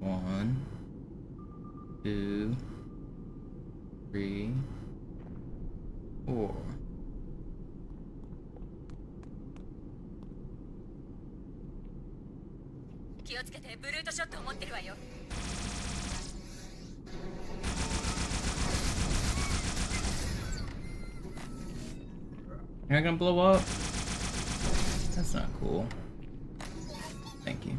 One, two, three, four. 気をつけて、ブルートショットを持ってるわよ。You're not gonna blow up? That's not cool. Thank you.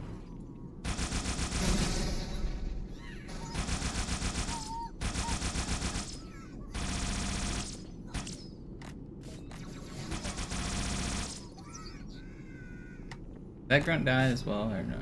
Did that grunt die as well, or no?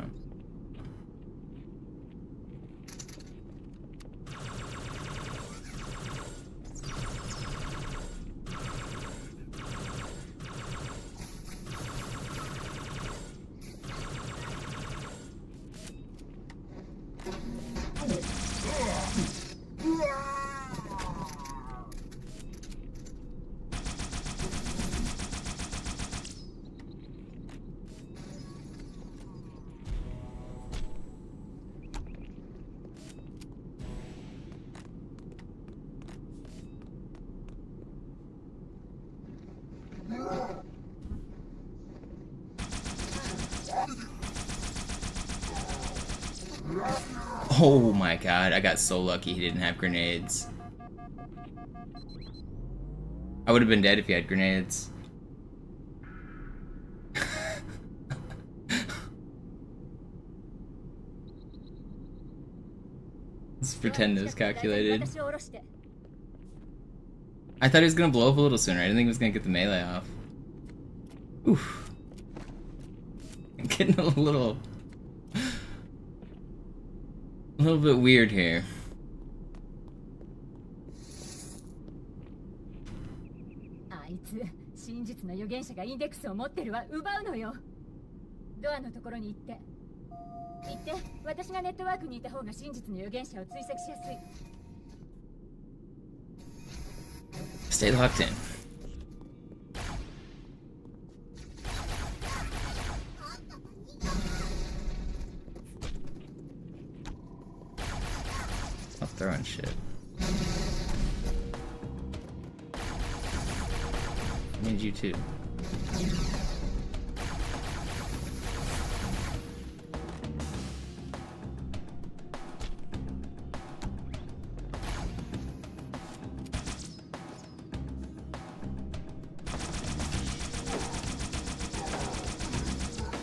Oh my god, I got so lucky he didn't have grenades. I would have been dead if he had grenades. Let's pretend it was calculated. I thought he was gonna blow up a little sooner. I didn't think he was gonna get the melee off. Oof. I'm getting a little bit weird here. Stay locked in. Stop throwing shit. I need you too.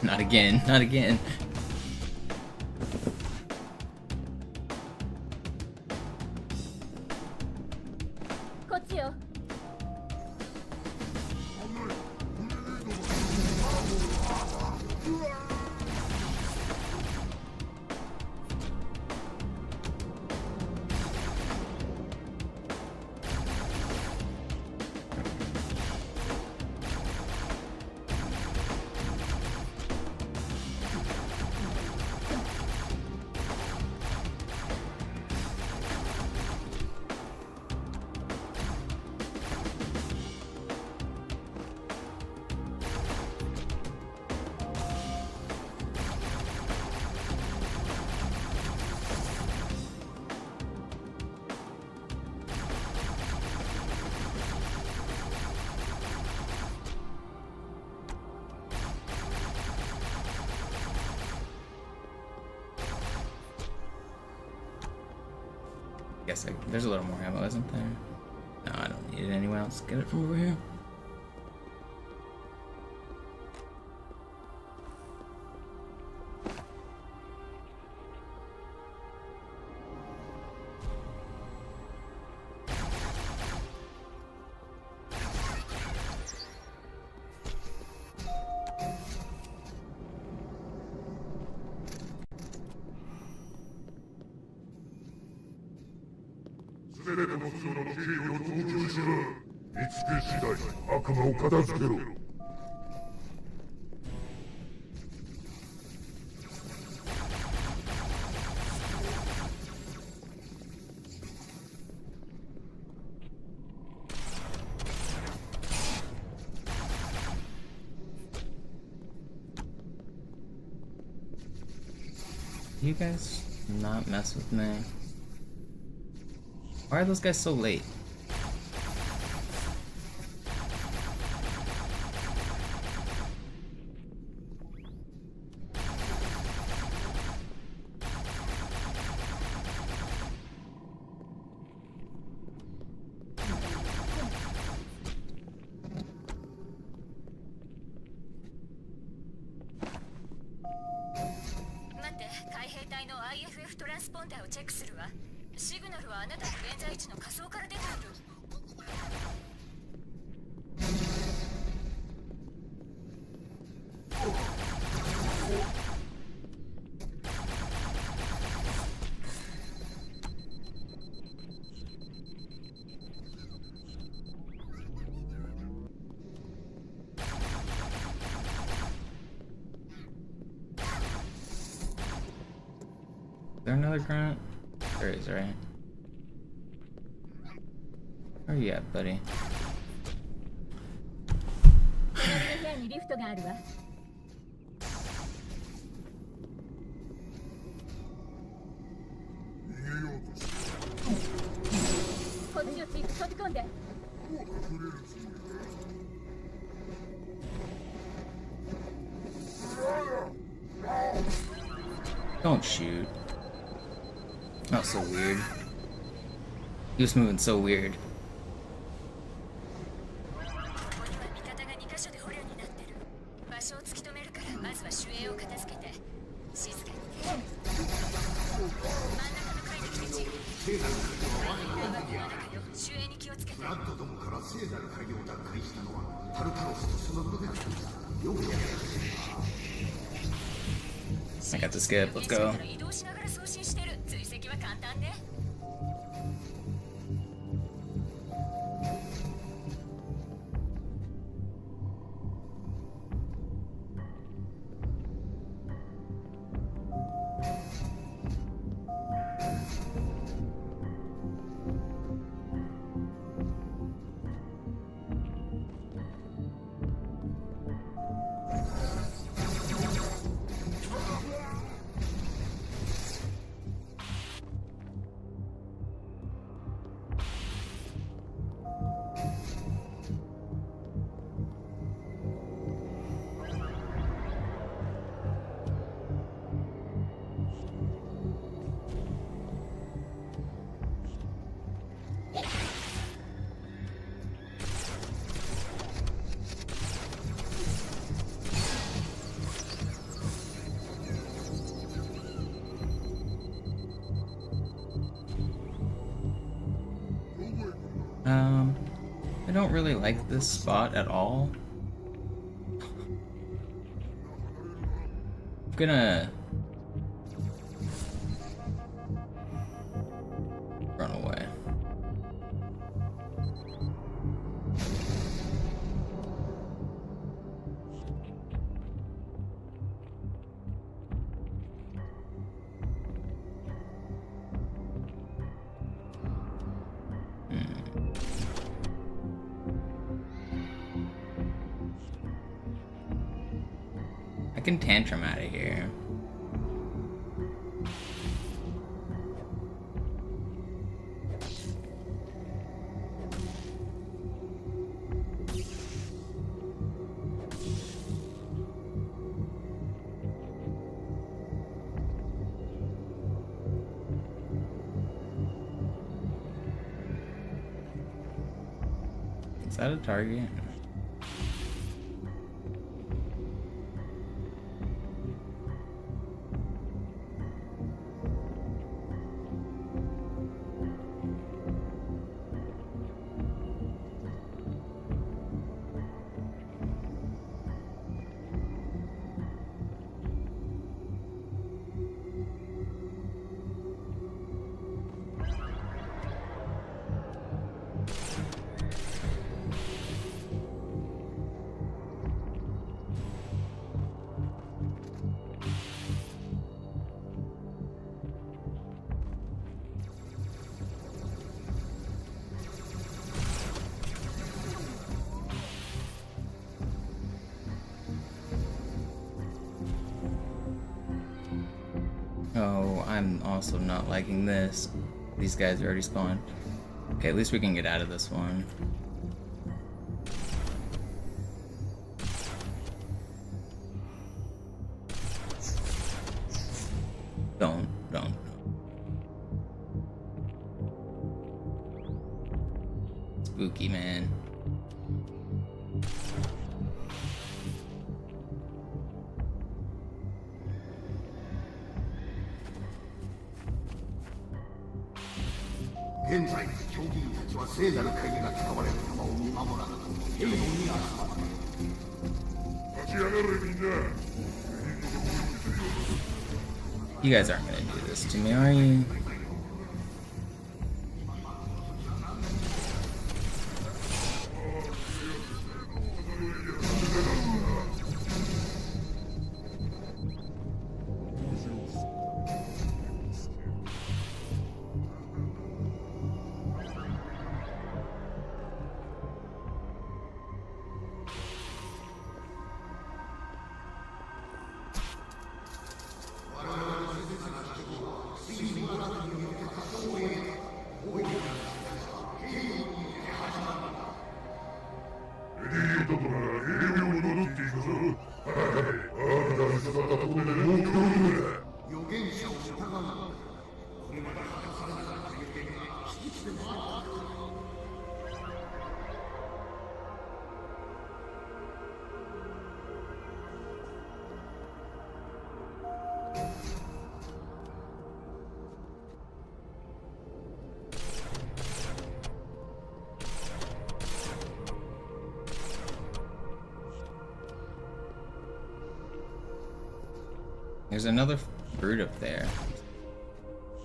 Not again, not again. Guess there's a little more ammo, isn't there? No, I don't need it anywhere else. Get it from over here. You guys not mess with me. Why are those guys so late? IFF トランスポンダーをチェックするわ。シグナルはあなたの現在地の仮想から出ている。Is there another grunt? There is, right? Where are you at, buddy? 部屋にリフトがあるわ。こっちをついて飛び込んで。Don't shoot. That was so weird. He was moving so weird. I got the skip, let's go. I don't really like this spot at all. I'm gonna run away. I can tantrum out of here. Is that a target? Oh, I'm also not liking this. These guys already spawned. Okay, at least we can get out of this one. Don't. Spooky, man. You guys aren't gonna do this to me, are you? There's another brute up there.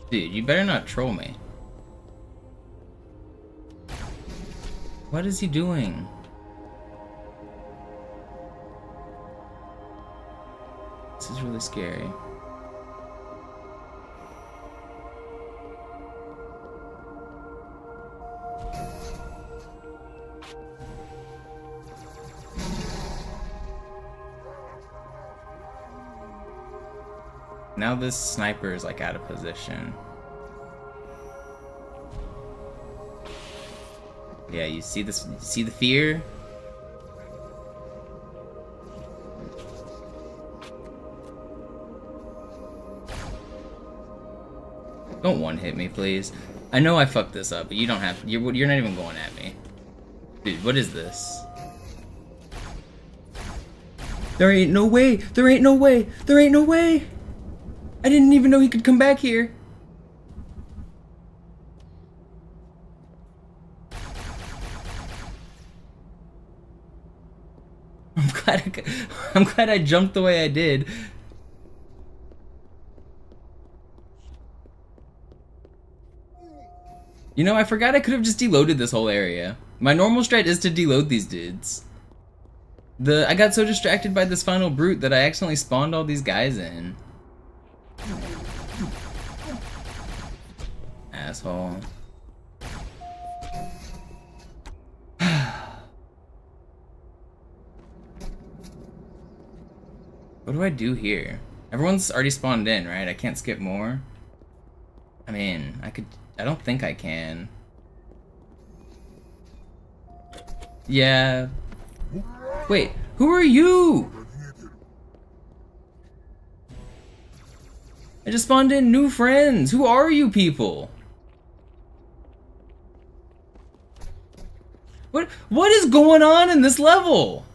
Dude, you better not troll me. What is he doing? This is really scary. Now this sniper is like out of position. Yeah, you see this? You see the fear? Don't one hit me, please. I know I fucked this up, but you don't have. You're not even going at me, dude. What is this? There ain't no way. There ain't no way. There ain't no way. I didn't even know he could come back here. I'm glad I jumped the way I did. You know, I forgot I could have just deloaded this whole area. My normal strat is to deload these dudes. I got so distracted by this final brute that I accidentally spawned all these guys in. Asshole. What do I do here? Everyone's already spawned in, right? I can't skip more. I mean, I don't think I can. Yeah. Wait, who are you? I just spawned in new friends. Who are you people? What is going on in this level?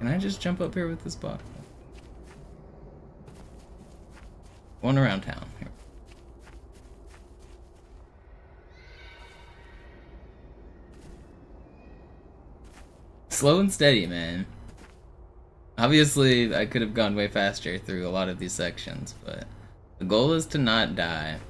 Can I just jump up here with this block? Going around town here. Slow and steady, man. Obviously, I could have gone way faster through a lot of these sections, but the goal is to not die.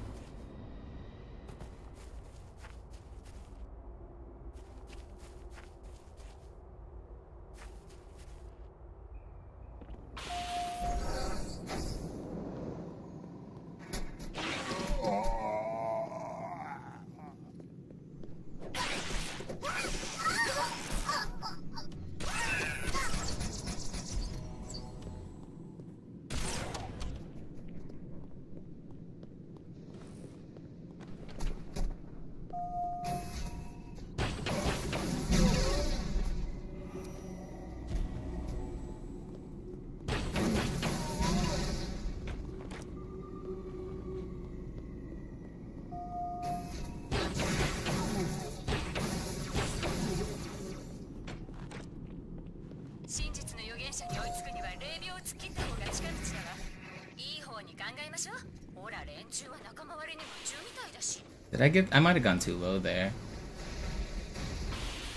Did I get? I might have gone too low there.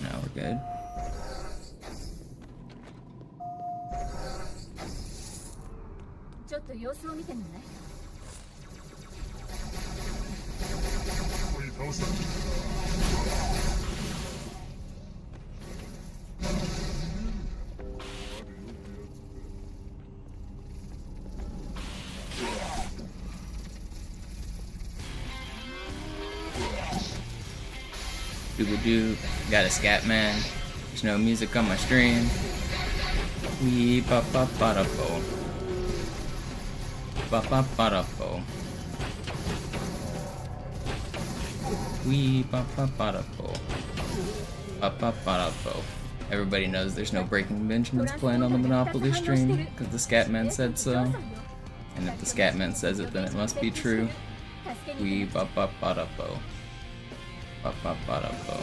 No, we're good. Doo-doo-doo. Got a scat man. There's no music on my stream. Wee ba ba ba da bo. Ba ba ba da bo. Wee ba ba ba da bo. Ba ba ba da bo. Everybody knows there's no Breaking Benjamins playing on the Monopoly stream because the scat man said so. And if the scat man says it, then it must be true. Wee ba ba ba da bo. Ba ba ba da bo.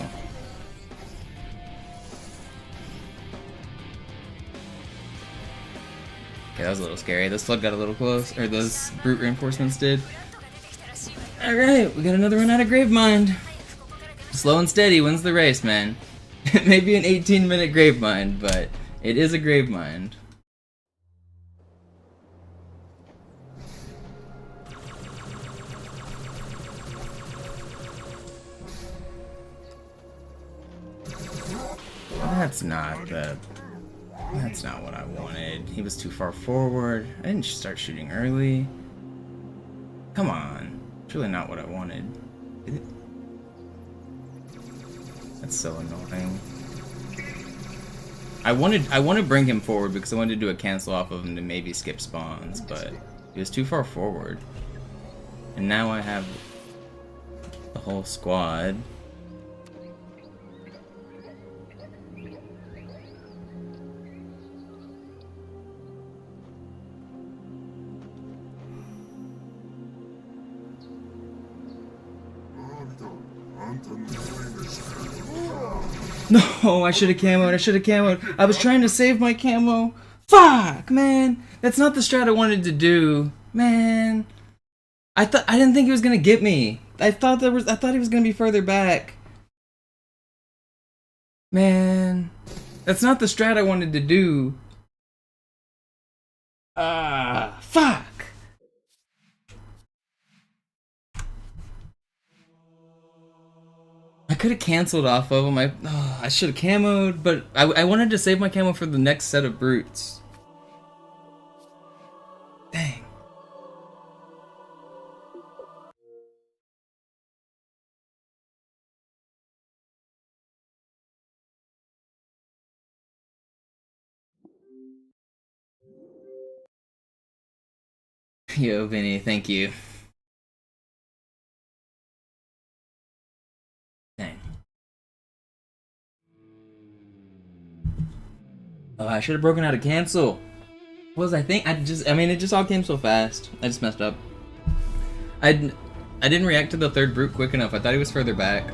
Okay, that was a little scary. This flood got a little close, or those brute reinforcements did. Alright, we got another run out of Gravemind. Slow and steady wins the race, man. It may be an 18-minute Gravemind, but it is a Gravemind. That's not what I wanted. He was too far forward. I didn't start shooting early. Come on. It's really not what I wanted. That's so annoying. I wanted to bring him forward because I wanted to do a cancel off of him to maybe skip spawns, but he was too far forward. And now I have the whole squad. No, I should have camoed. I was trying to save my camo. Fuck, man. That's not the strat I wanted to do. Man. I didn't think he was gonna get me. I thought he was gonna be further back. Man. That's not the strat I wanted to do. Fuck. I could have canceled off of him. I should have camoed, but I wanted to save my camo for the next set of brutes. Dang. Yo, Vinny, thank you. Dang. Oh, I should have broken out a cancel. What was I think? I mean, it just all came so fast. I just messed up. I didn't react to the third brute quick enough. I thought he was further back.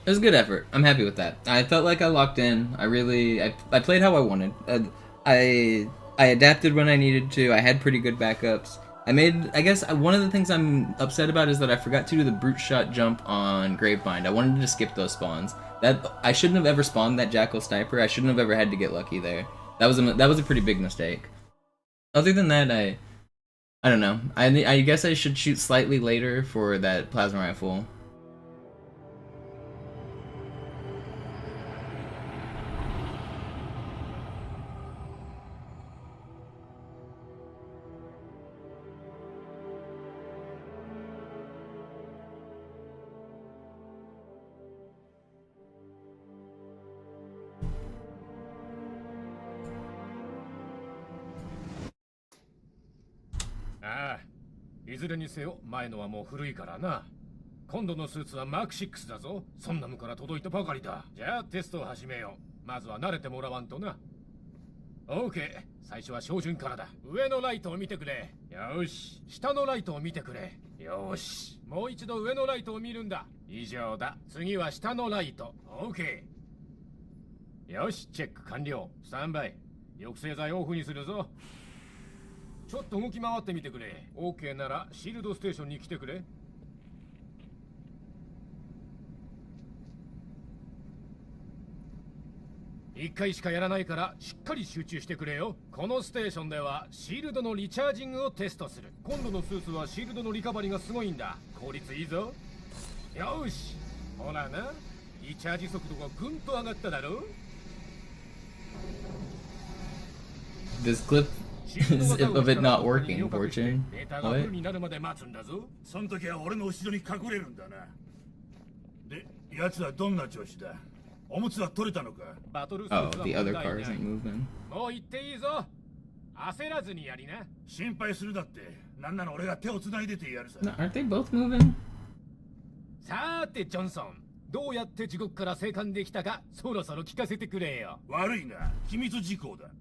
It was a good effort. I'm happy with that. I felt like I locked in. I played how I wanted. I adapted when I needed to. I had pretty good backups. I guess one of the things I'm upset about is that I forgot to do the brute shot jump on Gravebind. I wanted to skip those spawns. I shouldn't have ever spawned that Jackal Sniper. I shouldn't have ever had to get lucky there. That was a pretty big mistake. Other than that, I don't know. I guess I should shoot slightly later for that plasma rifle.ああ、いずれにせよ前のはもう古いからな。今度のスーツはマーク6だぞ。ソンナムから届いたばかりだ。じゃあテストを始めよう。まずは慣れてもらわんとな。オーケー、最初は照準からだ。上のライトを見てくれ。よし、下のライトを見てくれ。よし、もう一度上のライトを見るんだ。以上だ。次は下のライト。オーケー。よし、チェック完了。スタンバイ。抑制剤オフにするぞ。ちょっと動き回ってみてくれ。OK ならシールドステーションに来てくれ。一回しかやらないからしっかり集中してくれよ。このステーションではシールドのリチャージングをテストする。今度のスーツはシールドのリカバリーがすごいんだ。効率いいぞ。よし、ほらな、リチャージ速度がぐんと上がっただろ。This clip of it not working, Fortune. What? その時は俺の後ろに隠れるんだな。で、奴はどんな調子だ？おむつは取れたのか？ Oh, the other car isn't moving. もう行っていいぞ。焦らずにやりな。心配するだって。なんなら俺が手を繋いでてやるさ。No, aren't they both moving? さーてジョンソン、どうやって地獄から生還できたかそろそろ聞かせてくれよ。悪いな、機密事項だ。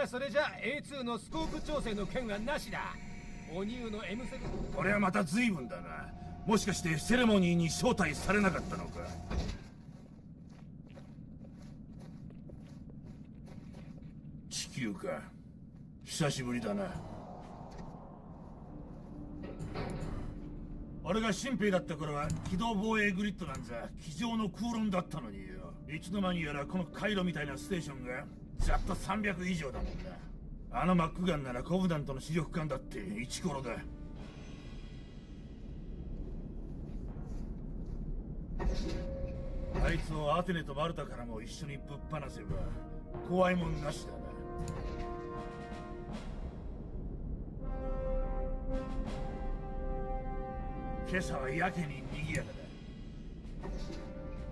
それじゃあ A2 のスコープ調整の件はなしだ。お乳の M7。これはまた随分だな。もしかしてセレモニーに招待されなかったのか？地球か。久しぶりだな。俺が新兵だった頃は機動防衛グリッドなんざ机上の空論だったのによ。いつの間にやらこの回路みたいなステーションがざっと300以上だもんな。あのマックガンならコブダントの視力艦だってイチコロだ。あいつをアテネとマルタからも一緒にぶっ放せば怖いもんなしだな。今朝はやけに賑やか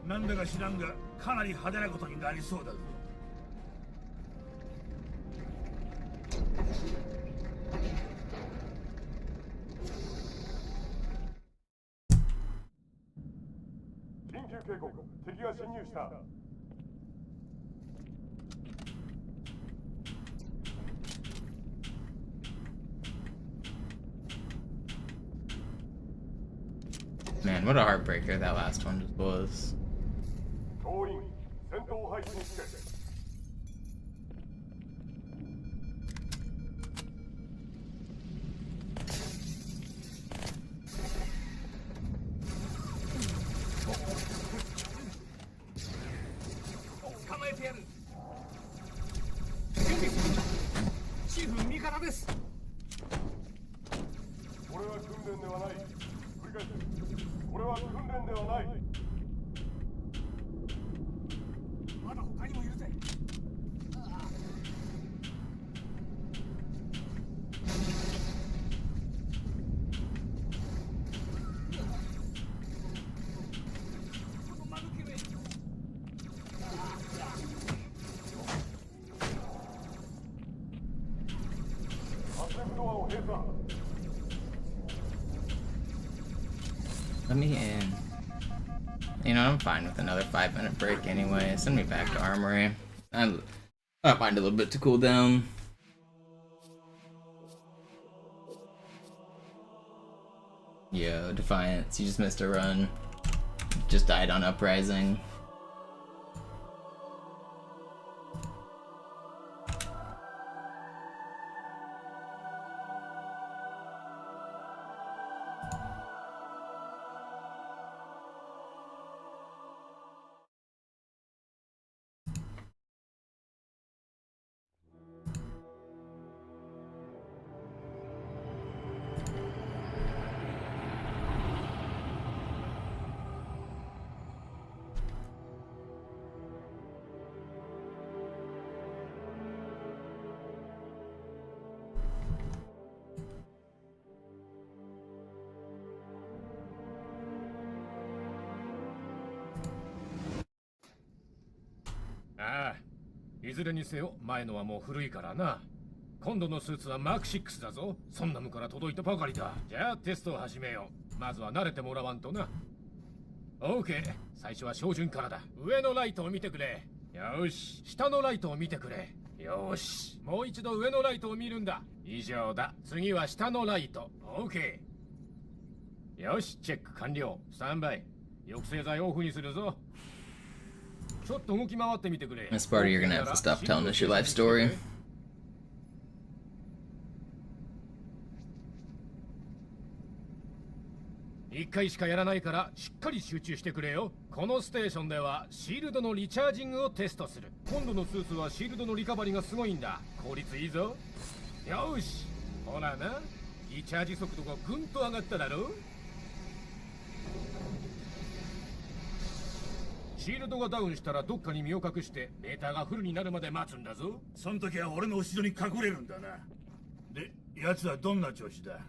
だ。なんだか知らんがかなり派手なことになりそうだぞ。緊急警告、敵が侵入した。Man, what a heartbreaker that last one just was. 党員、戦闘配置につけ。捕まえてやる。チーフ味方です。これは訓練ではない。繰り返す。これは訓練ではない。まだ他にもいるぜ。Let me in. You know, I'm fine with another 5-minute break anyway. Send me back to Armory. I find a little bit to cool down. Yo, Defiance, you just missed a run. Just died on Uprising.ああ、いずれにせよ前のはもう古いからな。今度のスーツはマーク6だぞ。ソンナムから届いたばかりだ。じゃあテストを始めよう。まずは慣れてもらわんとな。オーケー、最初は照準からだ。上のライトを見てくれ。よし、下のライトを見てくれ。よし、もう一度上のライトを見るんだ。以上だ。次は下のライト。オーケー。よし、チェック完了。スタンバイ。抑制剤オフにするぞ。ちょっと動き回ってみてくれ。Miss Sparta, you're gonna have to stop telling us your life story. 一回しかやらないからしっかり集中してくれよ。このステーションではシールドのリチャージングをテストする。今度のスーツはシールドのリカバリがすごいんだ。効率いいぞ。よし、ほらな、リチャージ速度がぐんと上がっただろ。シールドがダウンしたらどっかに身を隠してメーターがフルになるまで待つんだぞ。そん時は俺の後ろに隠れるんだな。で、奴はどんな調子だ？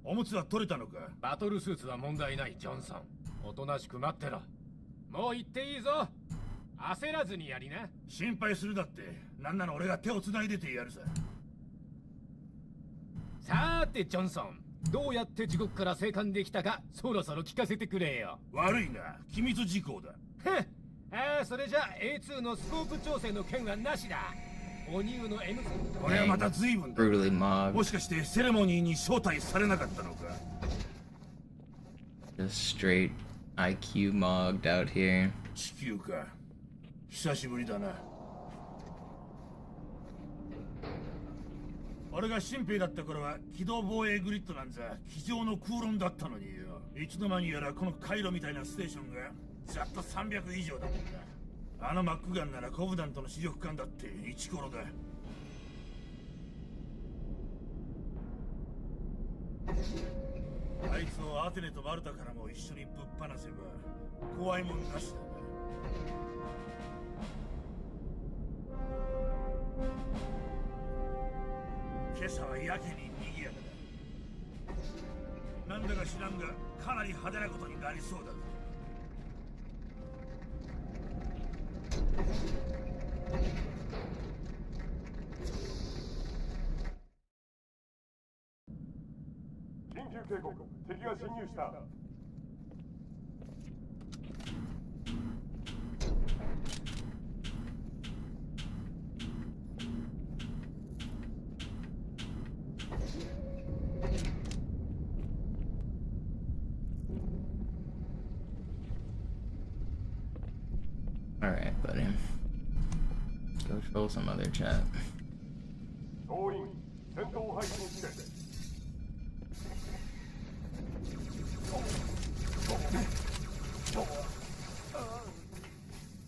おむつは取れたのか？バトルスーツは問題ない、ジョンソン。おとなしく待ってろ。もう行っていいぞ。焦らずにやりな。心配するだって。なんなら俺が手を繋いでてやるさ。さーてジョンソン、どうやって地獄から生還できたかそろそろ聞かせてくれよ。悪いな、機密事項だ。ああ、それじゃ A2 のスコープ調整の件はなしだ。お乳の M。 これはまた随分だ。 Brutally mobbed. もしかしてセレモニーに招待されなかったのか？ Just straight IQ mogged out here. 地球か。久しぶりだな。俺が新兵だった頃は機動防衛グリッドなんざ机上の空論だったのによ。いつの間にやらこの回路みたいなステーションがざっと300以上だもんな。あのマックガンならコブダントの主力艦だってイチコロだ。あいつをアテネとマルタからも一緒にぶっ放せば怖いもんなしだな。今朝はやけに賑やかだ。なんだか知らんがかなり派手なことになりそうだぞ。緊急警告、敵が侵入した。Alright, buddy. Go troll some other chat. 総員、戦闘配置にして。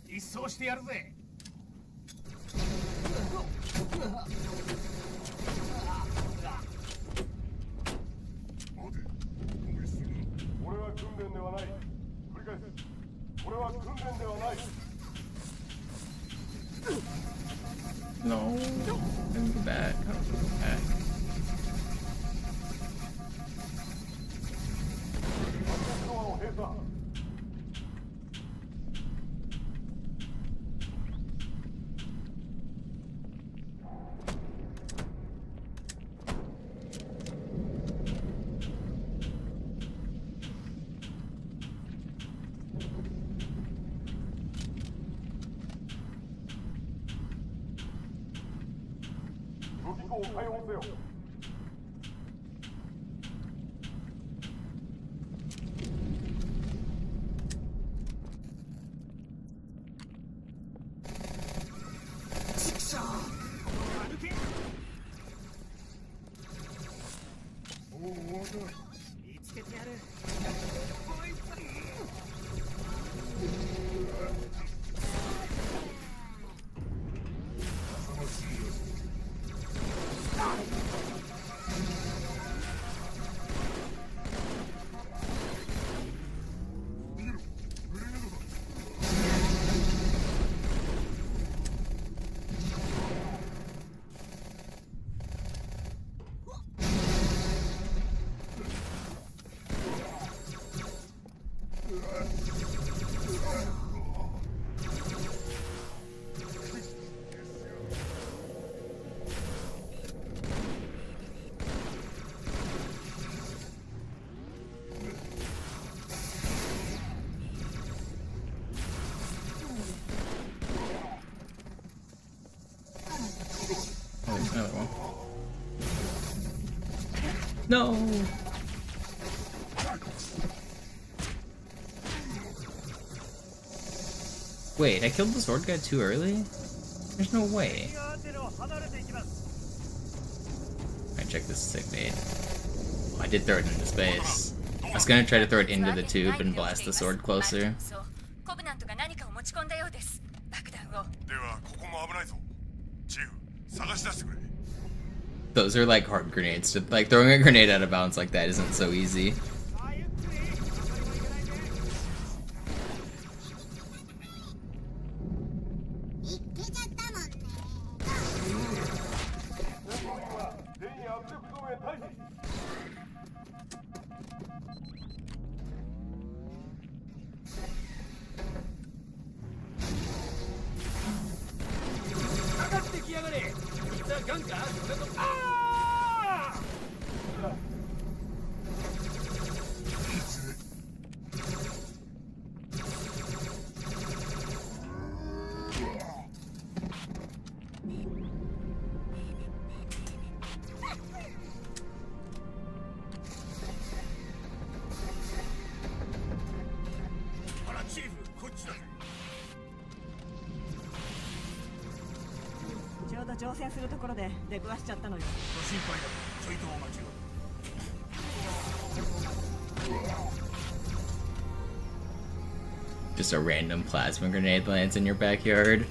一掃してやるぜ。これは訓練ではない。繰り返す。これは訓練ではない。No. Bring me back. Back. ドアを閉鎖。Oh, there's another one. No! Wait, I killed the sword guy too early? There's no way. Alright, check this sick bait. Oh, I did throw it into space. I was gonna try to throw it into the tube and blast the sword closer. Those are like hard grenades. Like throwing a grenade out of bounds like that isn't so easy. Just a random plasma grenade lands in your backyard.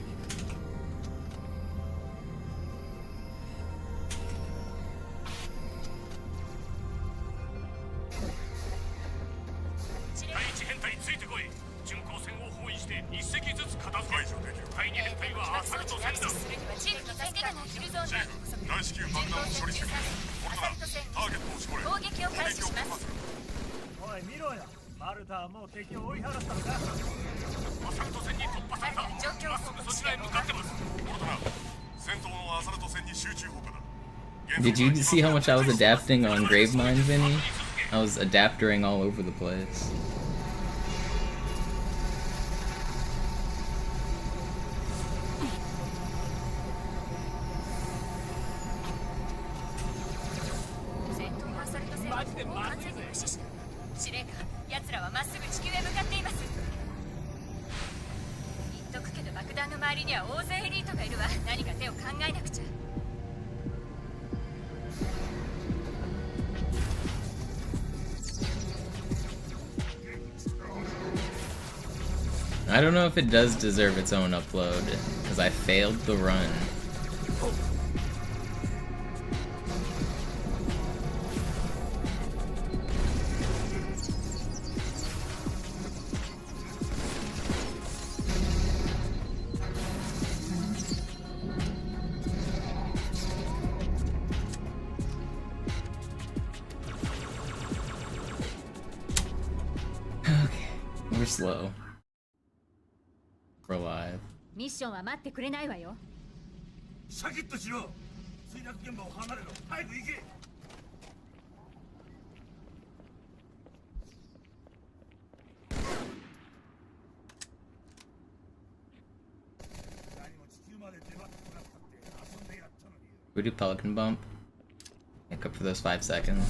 Did you see how much I was adapting on Gravemind, Vinny? I was adaptering all over the place. I don't know if it does deserve its own upload, because I failed the run. Okay, we're slow. We're alive. ミッションは待ってくれないわよ。シャキッとしろ。墜落現場を離れろ。早く行け。何も地球まで出張ってこなくたって遊んでやったのに。We do Pelican Bump. Make up for those 5 seconds.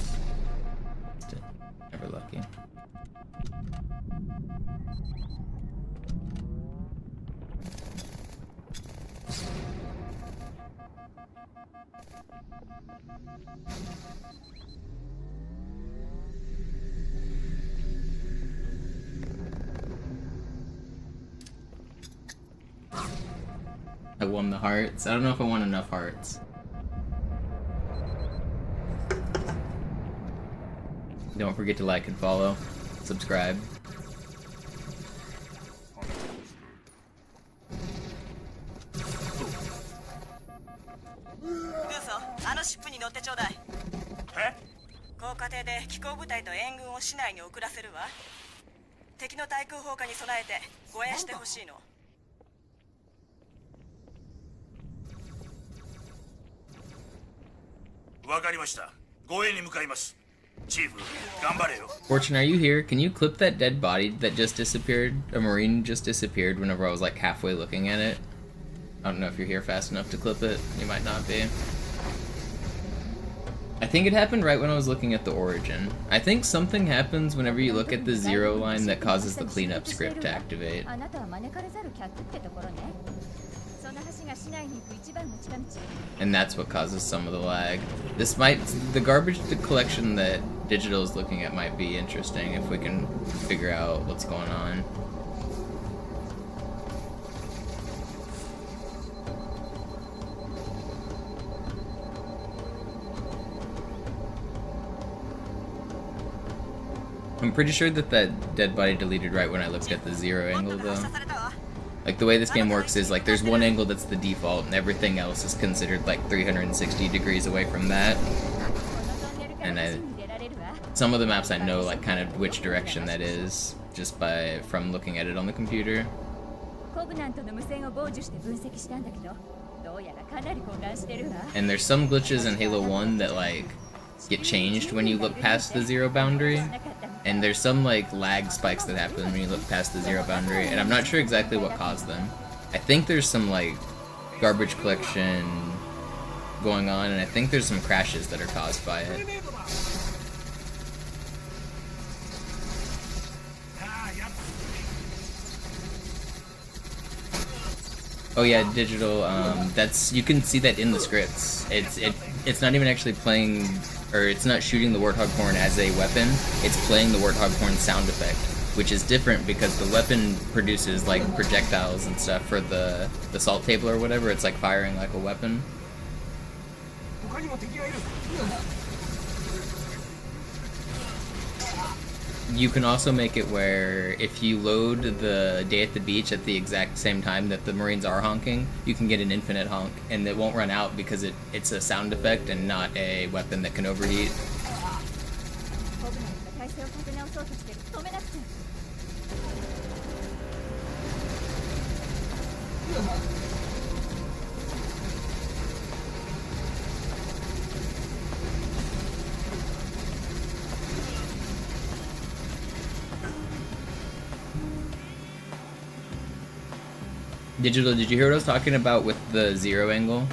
Never lucky. I won the hearts. I don't know if I won enough hearts. Don't forget to like and follow. Subscribe. あのシップに乗ってちょうだい。え？高架艇で機甲部隊と援軍を市内に送らせるわ。敵の対空砲火に備えて護衛してほしいの。わかりました。護衛に向かいます。チーフ、頑張れよ。 Fortune, are you here? Can you clip that dead body that just disappeared? A Marine just disappeared whenever I was like halfway looking at it. I don't know if you're here fast enough to clip it. You might not be. I think it happened right when I was looking at the origin. I think something happens whenever you look at the 0 line that causes the cleanup script to activate. And that's what causes some of the lag. This might... the garbage collection that Digital is looking at might be interesting if we can figure out what's going on. I'm pretty sure that dead body deleted right when I looked at the 0 angle though. Like the way this game works is like there's one angle that's the default and everything else is considered like 360 degrees away from that. And some of the maps I know like kind of which direction that is just from looking at it on the computer. And there's some glitches in Halo 1 that like get changed when you look past the 0 boundary. And there's some like lag spikes that happen when you look past the 0 boundary, and I'm not sure exactly what caused them. I think there's some like garbage collection going on, and I think there's some crashes that are caused by it. Oh yeah, Digital, that's, you can see that in the scripts. It's not even actually playing, or it's not shooting the Warthog horn as a weapon, it's playing the Warthog horn sound effect, which is different because the weapon produces like projectiles and stuff for the salt table or whatever. It's like firing like a weapon. You can also make it where if you load the Day at the Beach at the exact same time that the Marines are honking, you can get an infinite honk, and it won't run out because it's a sound effect and not a weapon that can overheat. Digital, did you hear what I was talking about with the 0 angle?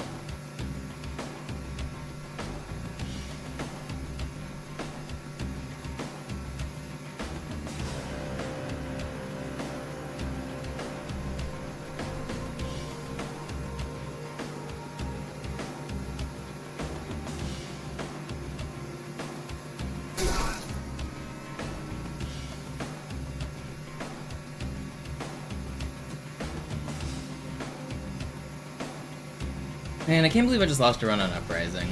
Man, I can't believe I just lost a run on Uprising.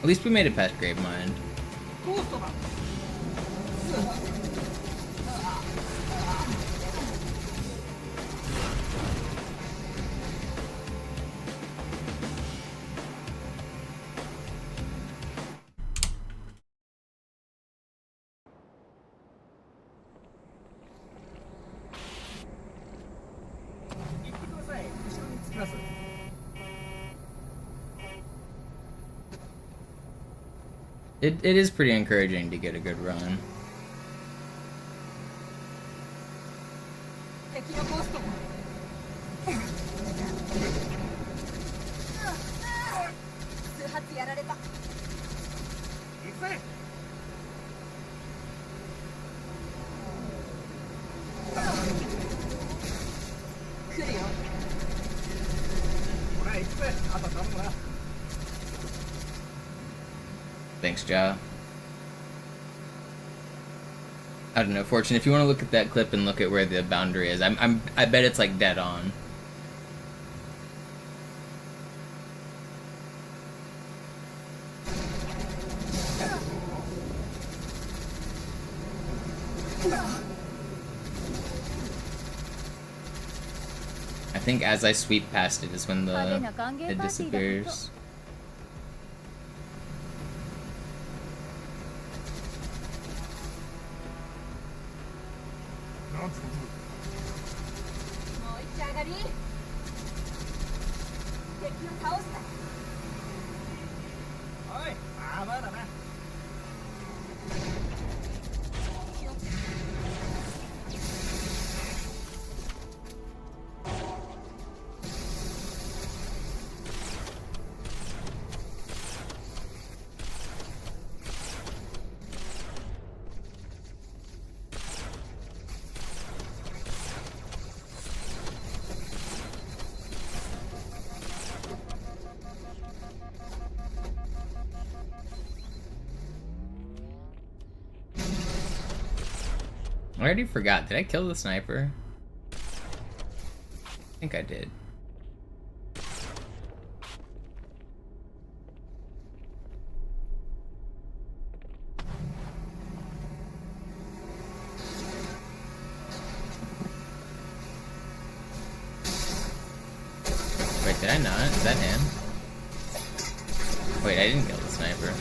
At least we made it past Gravemind. It is pretty encouraging to get a good run. られた。行くぜ。来るよ。ほら行くぜ。あと頼むな。 Thanks, Ja. I don't know, Fortune. If you want to look at that clip and look at where the boundary is, I bet it's like dead on. I think as I sweep past it is when it disappears. なんつうこともう一丁上がり。敵を倒した。おい、まあまあだな。I already forgot. Did I kill the sniper? I think I did. Wait, did I not? Is that him? Wait, I didn't kill the sniper.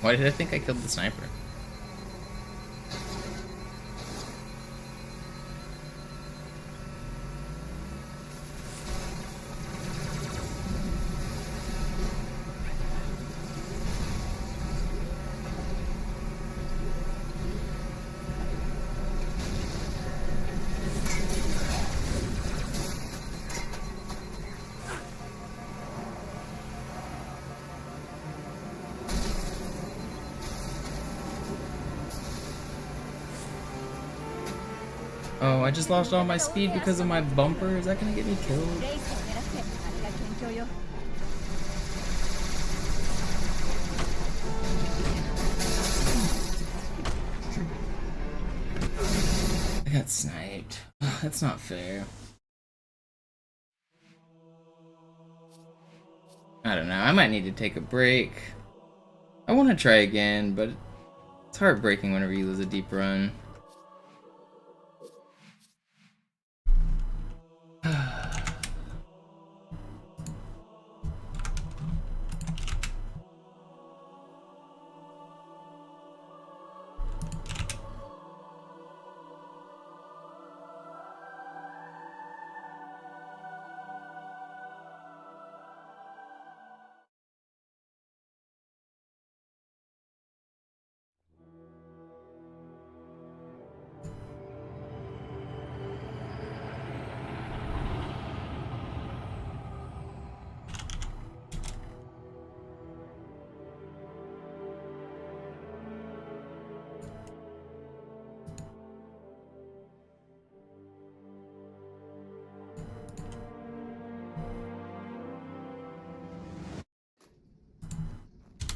Why did I think I killed the sniper? Oh, I just lost all my speed because of my bumper. Is that gonna get me killed? レイスを狙ってあれが県境よ。 I got sniped. That's not fair. I don't know. I might need to take a break. I want to try again, but it's heartbreaking whenever you lose a deep run.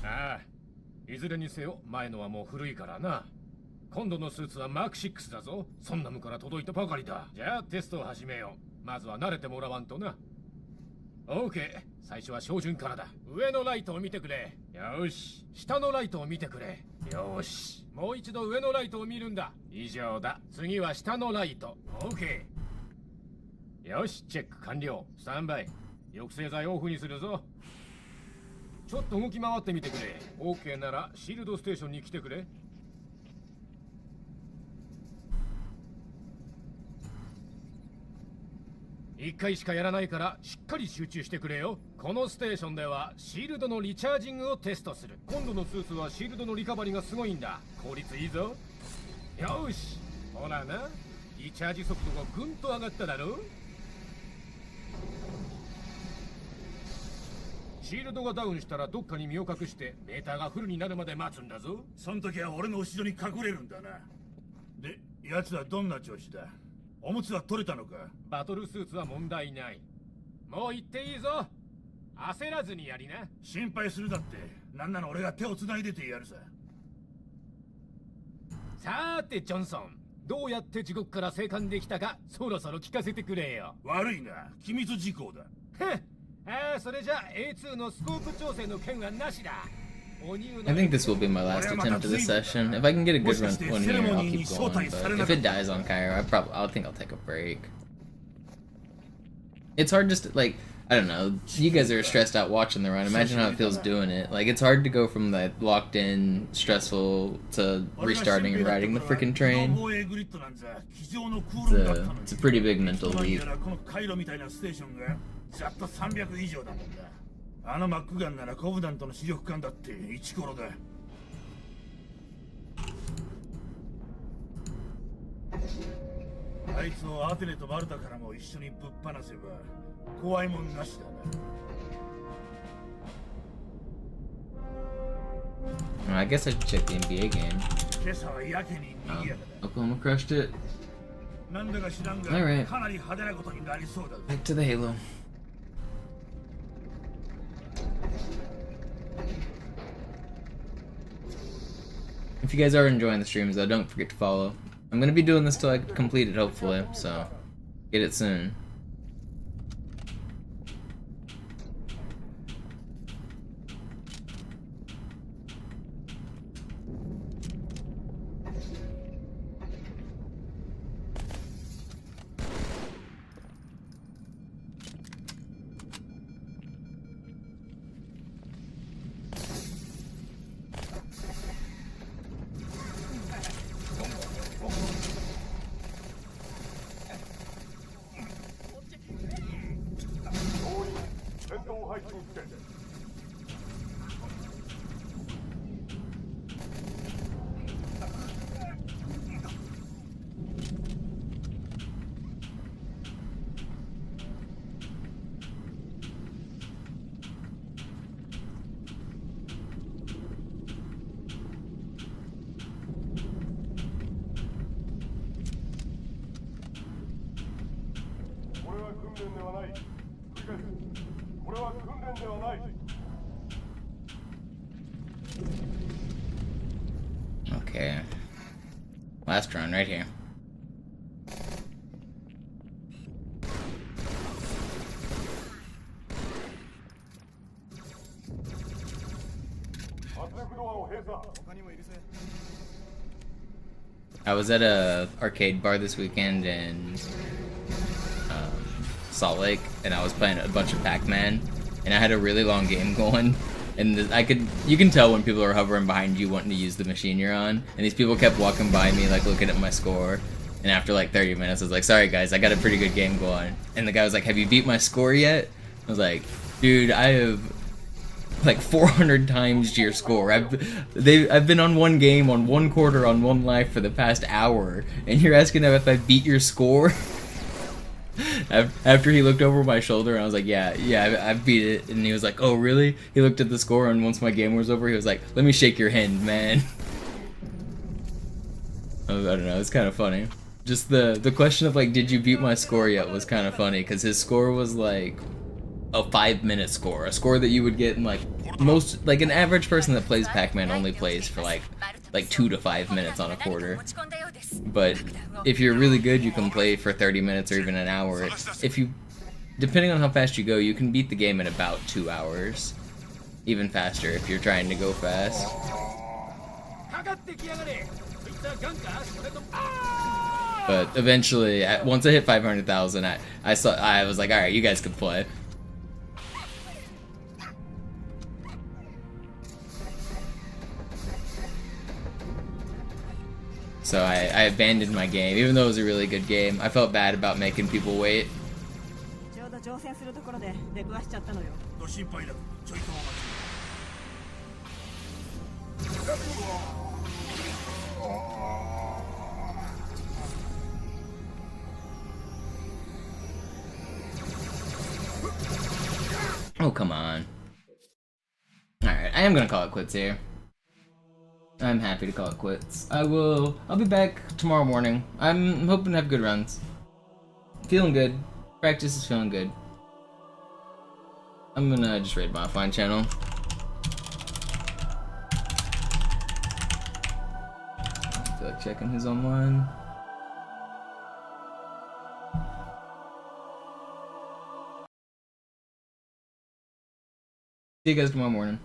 Ah, いずれにせよ前のはもう古いからな。今度のスーツはマーク6だぞ。そんなむから届いたばかりだ。じゃあテストを始めよう。まずは慣れてもらわんとな。OK、最初は照準からだ。上のライトを見てくれ。よし、下のライトを見てくれ。よし、もう一度上のライトを見るんだ。以上だ。次は下のライト。OK。よし、チェック完了。スタンバイ。抑制剤オフにするぞ。ちょっと動き回ってみてくれ。OK ならシールドステーションに来てくれ。1回しかやらないからしっかり集中してくれよ。このステーションではシールドのリチャージングをテストする。今度のスーツはシールドのリカバリーがすごいんだ。効率いいぞ。よし、ほらな、リチャージ速度がぐんと上がっただろ。シールドがダウンしたらどっかに身を隠してメーターがフルになるまで待つんだぞ。そん時は俺の後ろに隠れるんだな。で、奴はどんな調子だ？おむつは取れたのか？バトルスーツは問題ない。もう行っていいぞ。焦らずにやりな。心配するだって、なんなら俺が手を繋いでてやるさ。さーてジョンソン、どうやって地獄から生還できたかそろそろ聞かせてくれよ。悪いな、機密事項だ。それじゃ A2 のスコープ調整の件はなしだ。 I think this will be my last attempt of this session. If I can get a good one here, I'll keep going. But if it dies on Cairo, I think I'll take a break. It's hard just to, like, I don't know. You guys are stressed out watching the run. Imagine how it feels doing it. Like, it's hard to go from that locked in, stressful to restarting and riding the freaking train. It's a pretty big mental leap. ざっと300以上だもんだ。あのマックガンならコブダントの視力感だってイチコロだ。あいつをアテネとマルタからも一緒にぶっ放せば怖いもんなしだな。I guess I should check the NBA game. 今朝はやけに賑やかだ。Oklahoma crushed it. なんだか知らんが、かなり派手なことになりそうだ。Back to the Halo. If you guys are enjoying the streams, though, don't forget to follow. I'm gonna be doing this till I complete it, hopefully, so get it soon. Okay. Last run right here. I was at a arcade bar this weekend in Salt Lake, and I was playing a bunch of Pac-Man, and I had a really long game going, and you can tell when people are hovering behind you wanting to use the machine you're on, and these people kept walking by me like looking at my score, and after like 30 minutes I was like, sorry guys, I got a pretty good game going, and the guy was like, have you beat my score yet? I was like, dude, I have like 400 times your score. I've been on one game, on one quarter, on one life for the past hour, and you're asking if I beat your score? After he looked over my shoulder, and I was like, yeah, I beat it, and he was like, oh really? He looked at the score, and once my game was over, he was like, let me shake your hand, man. I don't know, it's kind of funny. Just the question of like, did you beat my score yet was kind of funny, because his score was like a 5-minute score, a score that you would get in like like an average person that plays Pac-Man only plays for like 2 to 5 minutes on a quarter. But if you're really good, you can play for 30 minutes or even an hour. Depending on how fast you go, you can beat the game in about 2 hours. Even faster if you're trying to go fast. But eventually, once I hit 500,000, I was like, alright, you guys can play. So I abandoned my game, even though it was a really good game. I felt bad about making people wait. Oh, come on. am gonna call it quits here. I'm happy to call it quits. I'll be back tomorrow morning. I'm hoping to have good runs. Feeling good. Practice is feeling good. I'm gonna just raid my offline channel. I feel like checking who's online. See you guys tomorrow morning.